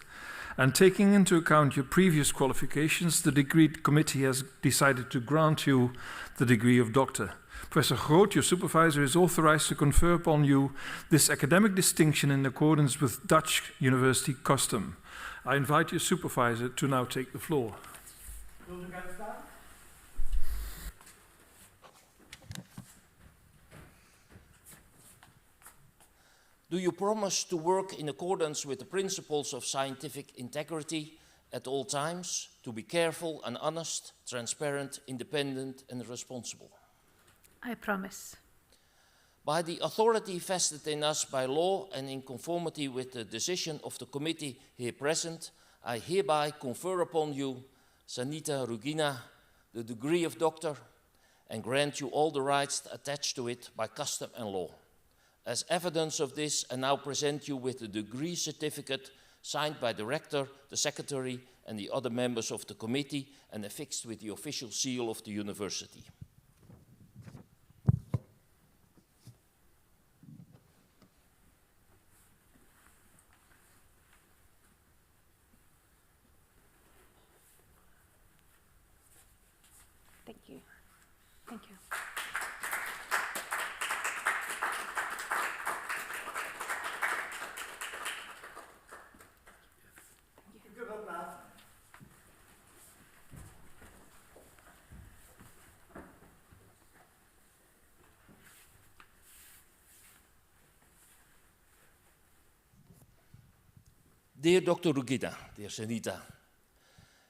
and taking into account your previous qualifications, the degree committee has decided to grant you the degree of doctor. Professor Groot, your supervisor, is authorized to confer upon you this academic distinction in accordance with Dutch university custom. I invite your supervisor to now take the floor. Do you promise to work in accordance with the principles of scientific integrity at all times, to be careful and honest, transparent, independent and responsible? I promise. By the authority vested in us by law and in conformity with the decision of the committee here present, I hereby confer upon you, Sanita Rugina, the degree of doctor and grant you all the rights attached to it by custom and law. As evidence of this, I now present you with the degree certificate signed by the rector, the secretary, and the other members of the committee and affixed with the official seal of the university. Thank you. Thank you. Dear Dr. Rugina, dear Sanita,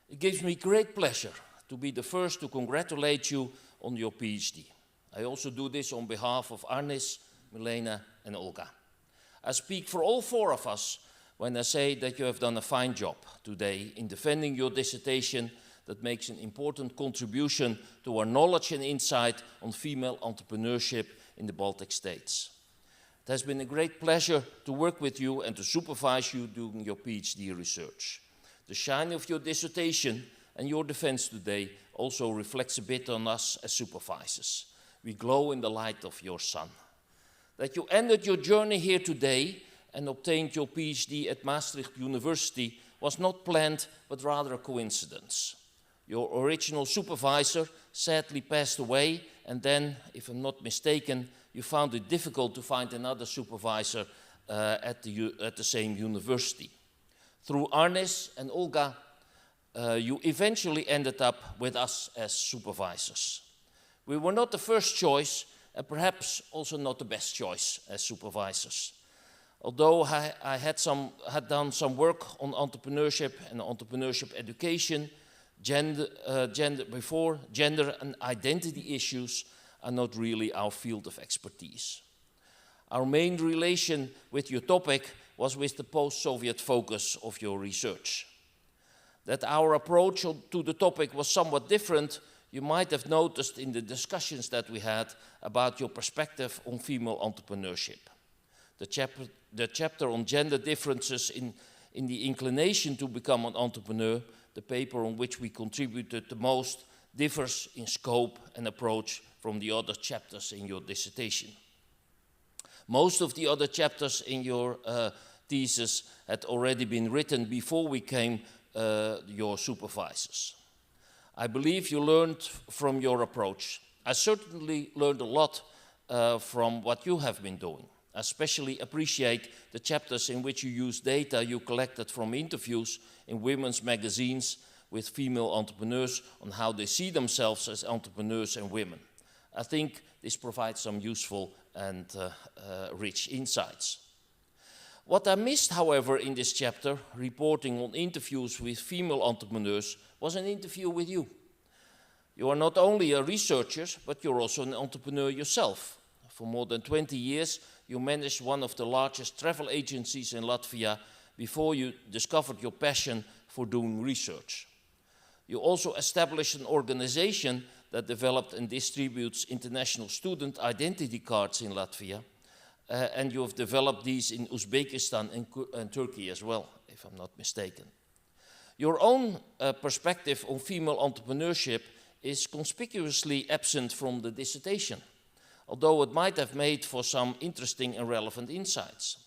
it gives me great pleasure to be the first to congratulate you on your PhD. I also do this on behalf of Arnis, Milena and Olga. I speak for all four of us when I say that you have done a fine job today in defending your dissertation that makes an important contribution to our knowledge and insight on female entrepreneurship in the Baltic states. It has been a great pleasure to work with you and to supervise you during your PhD research. The shine of your dissertation and your defense today also reflects a bit on us as supervisors. We glow in the light of your sun. That you ended your journey here today and obtained your PhD at Maastricht University was not planned, but rather a coincidence. Your original supervisor sadly passed away, and then, if I'm not mistaken, you found it difficult to find another supervisor at the same university. Through Arnis and Olga, you eventually ended up with us as supervisors. We were not the first choice, and perhaps also not the best choice as supervisors. Although I had done some work on entrepreneurship and entrepreneurship education, gender and identity issues are not really our field of expertise. Our main relation with your topic was with the post-Soviet focus of your research. That our approach to the topic was somewhat different, you might have noticed in the discussions that we had about your perspective on female entrepreneurship. The chapter on gender differences in the inclination to become an entrepreneur, the paper on which we contributed the most, differs in scope and approach from the other chapters in your dissertation. Most of the other chapters in your thesis had already been written before we became your supervisors. I believe you learned from your approach. I certainly learned a lot from what you have been doing. I especially appreciate the chapters in which you use data you collected from interviews in women's magazines with female entrepreneurs on how they see themselves as entrepreneurs and women. I think this provides some useful and rich insights. What I missed, however, in this chapter, reporting on interviews with female entrepreneurs, was an interview with you. You are not only a researcher, but you're also an entrepreneur yourself. For more than 20 years, you managed one of the largest travel agencies in Latvia before you discovered your passion for doing research. You also established an organization that developed and distributes international student identity cards in Latvia, and you have developed these in Uzbekistan and Turkey as well, if I'm not mistaken. Your own perspective on female entrepreneurship is conspicuously absent from the dissertation, although it might have made for some interesting and relevant insights.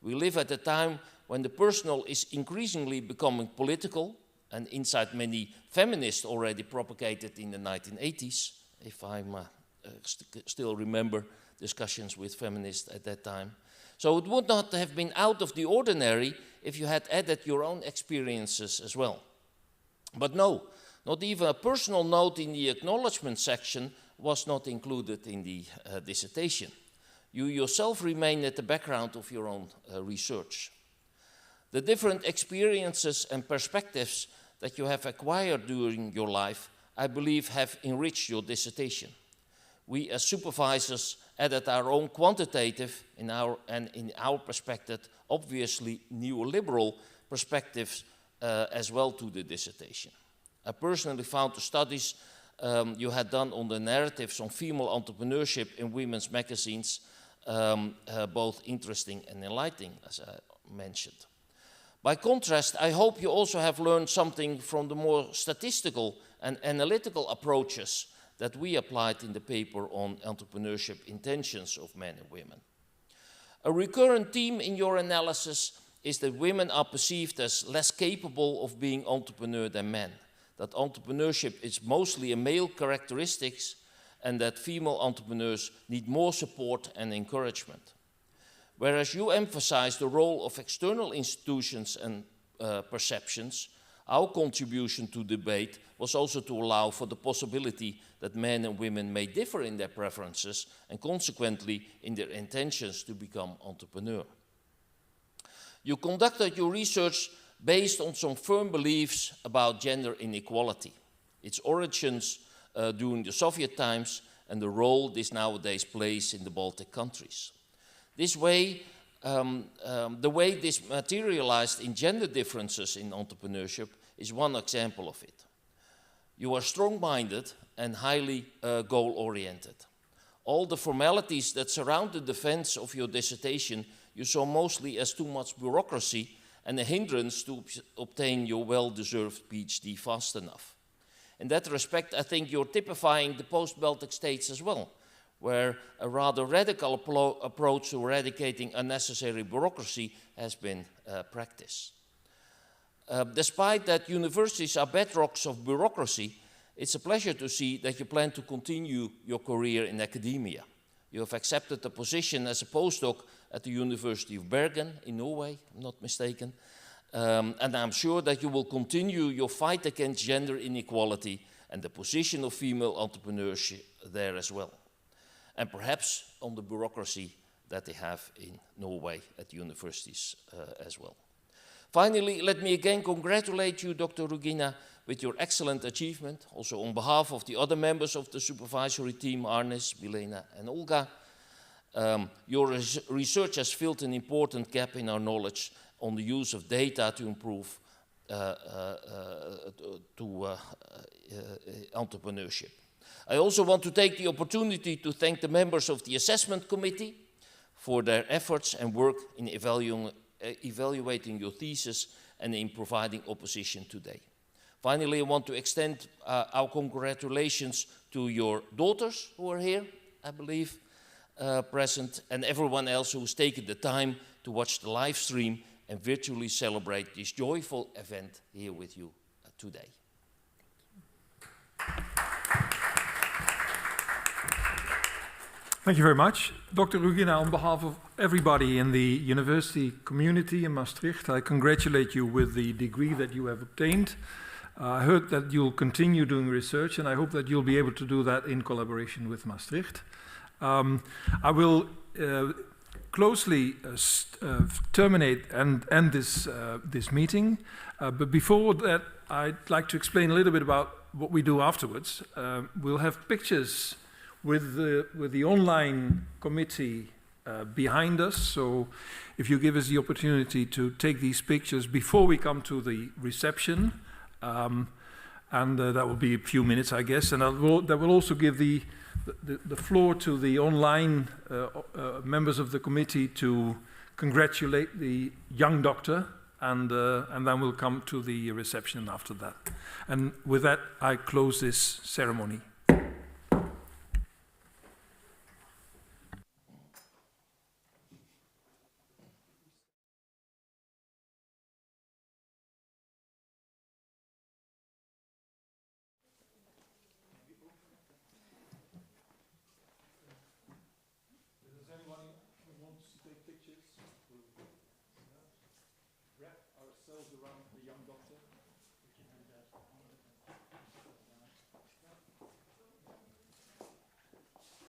We live at a time when the personal is increasingly becoming political, an insight many feminists already propagated in the 1980s, if I still remember discussions with feminists at that time. So it would not have been out of the ordinary if you had added your own experiences as well. But no, not even a personal note in the acknowledgement section was not included in the dissertation. You yourself remain at the background of your own research. The different experiences and perspectives that you have acquired during your life, I believe, have enriched your dissertation. We as supervisors added our own quantitative, in our perspective, obviously neoliberal perspectives as well to the dissertation. I personally found the studies you had done on the narratives on female entrepreneurship in women's magazines both interesting and enlightening, as I mentioned. By contrast, I hope you also have learned something from the more statistical and analytical approaches that we applied in the paper on entrepreneurship intentions of men and women. A recurrent theme in your analysis is that women are perceived as less capable of being entrepreneur than men, that entrepreneurship is mostly a male characteristic, and that female entrepreneurs need more support and encouragement. Whereas you emphasize the role of external institutions and perceptions, our contribution to debate was also to allow for the possibility that men and women may differ in their preferences and consequently in their intentions to become entrepreneur. You conducted your research based on some firm beliefs about gender inequality, its origins during the Soviet times, and the role this nowadays plays in the Baltic countries. This way, the way this materialized in gender differences in entrepreneurship is one example of it. You are strong-minded and highly goal-oriented. All the formalities that surround the defense of your dissertation you saw mostly as too much bureaucracy and a hindrance to obtain your well-deserved PhD fast enough. In that respect, I think you're typifying the post-Baltic states as well, where a rather radical approach to eradicating unnecessary bureaucracy has been practiced. Despite that universities are bedrocks of bureaucracy, it's a pleasure to see that you plan to continue your career in academia. You have accepted a position as a postdoc at the University of Bergen in Norway, if I'm not mistaken, and I'm sure that you will continue your fight against gender inequality and the position of female entrepreneurship there as well, and perhaps on the bureaucracy that they have in Norway at universities as well. Finally, let me again congratulate you, Dr. Rugina, with your excellent achievement, also on behalf of the other members of the supervisory team, Arnis, Milena, and Olga. Your research has filled an important gap in our knowledge on the use of data to improve entrepreneurship. I also want to take the opportunity to thank the members of the assessment committee for their efforts and work in evaluating your thesis and in providing opposition today. Finally, I want to extend our congratulations to your daughters who are here, I believe, present, and everyone else who's taken the time to watch the live stream and virtually celebrate this joyful event here with you today. Thank you very much. Dr. Rugina, on behalf of everybody in the university community in Maastricht, I congratulate you with the degree that you have obtained. I heard that you'll continue doing research, and I hope that you'll be able to do that in collaboration with Maastricht. I will closely terminate and end this meeting, but before that, I'd like to explain a little bit about what we do afterwards. We'll have pictures with the online committee behind us, so if you give us the opportunity to take these pictures before we come to the reception, and that will be a few minutes, I guess. And that will also give the floor to the online members of the committee to congratulate the young doctor, and then we'll come to the reception after that. And with that, I close this ceremony.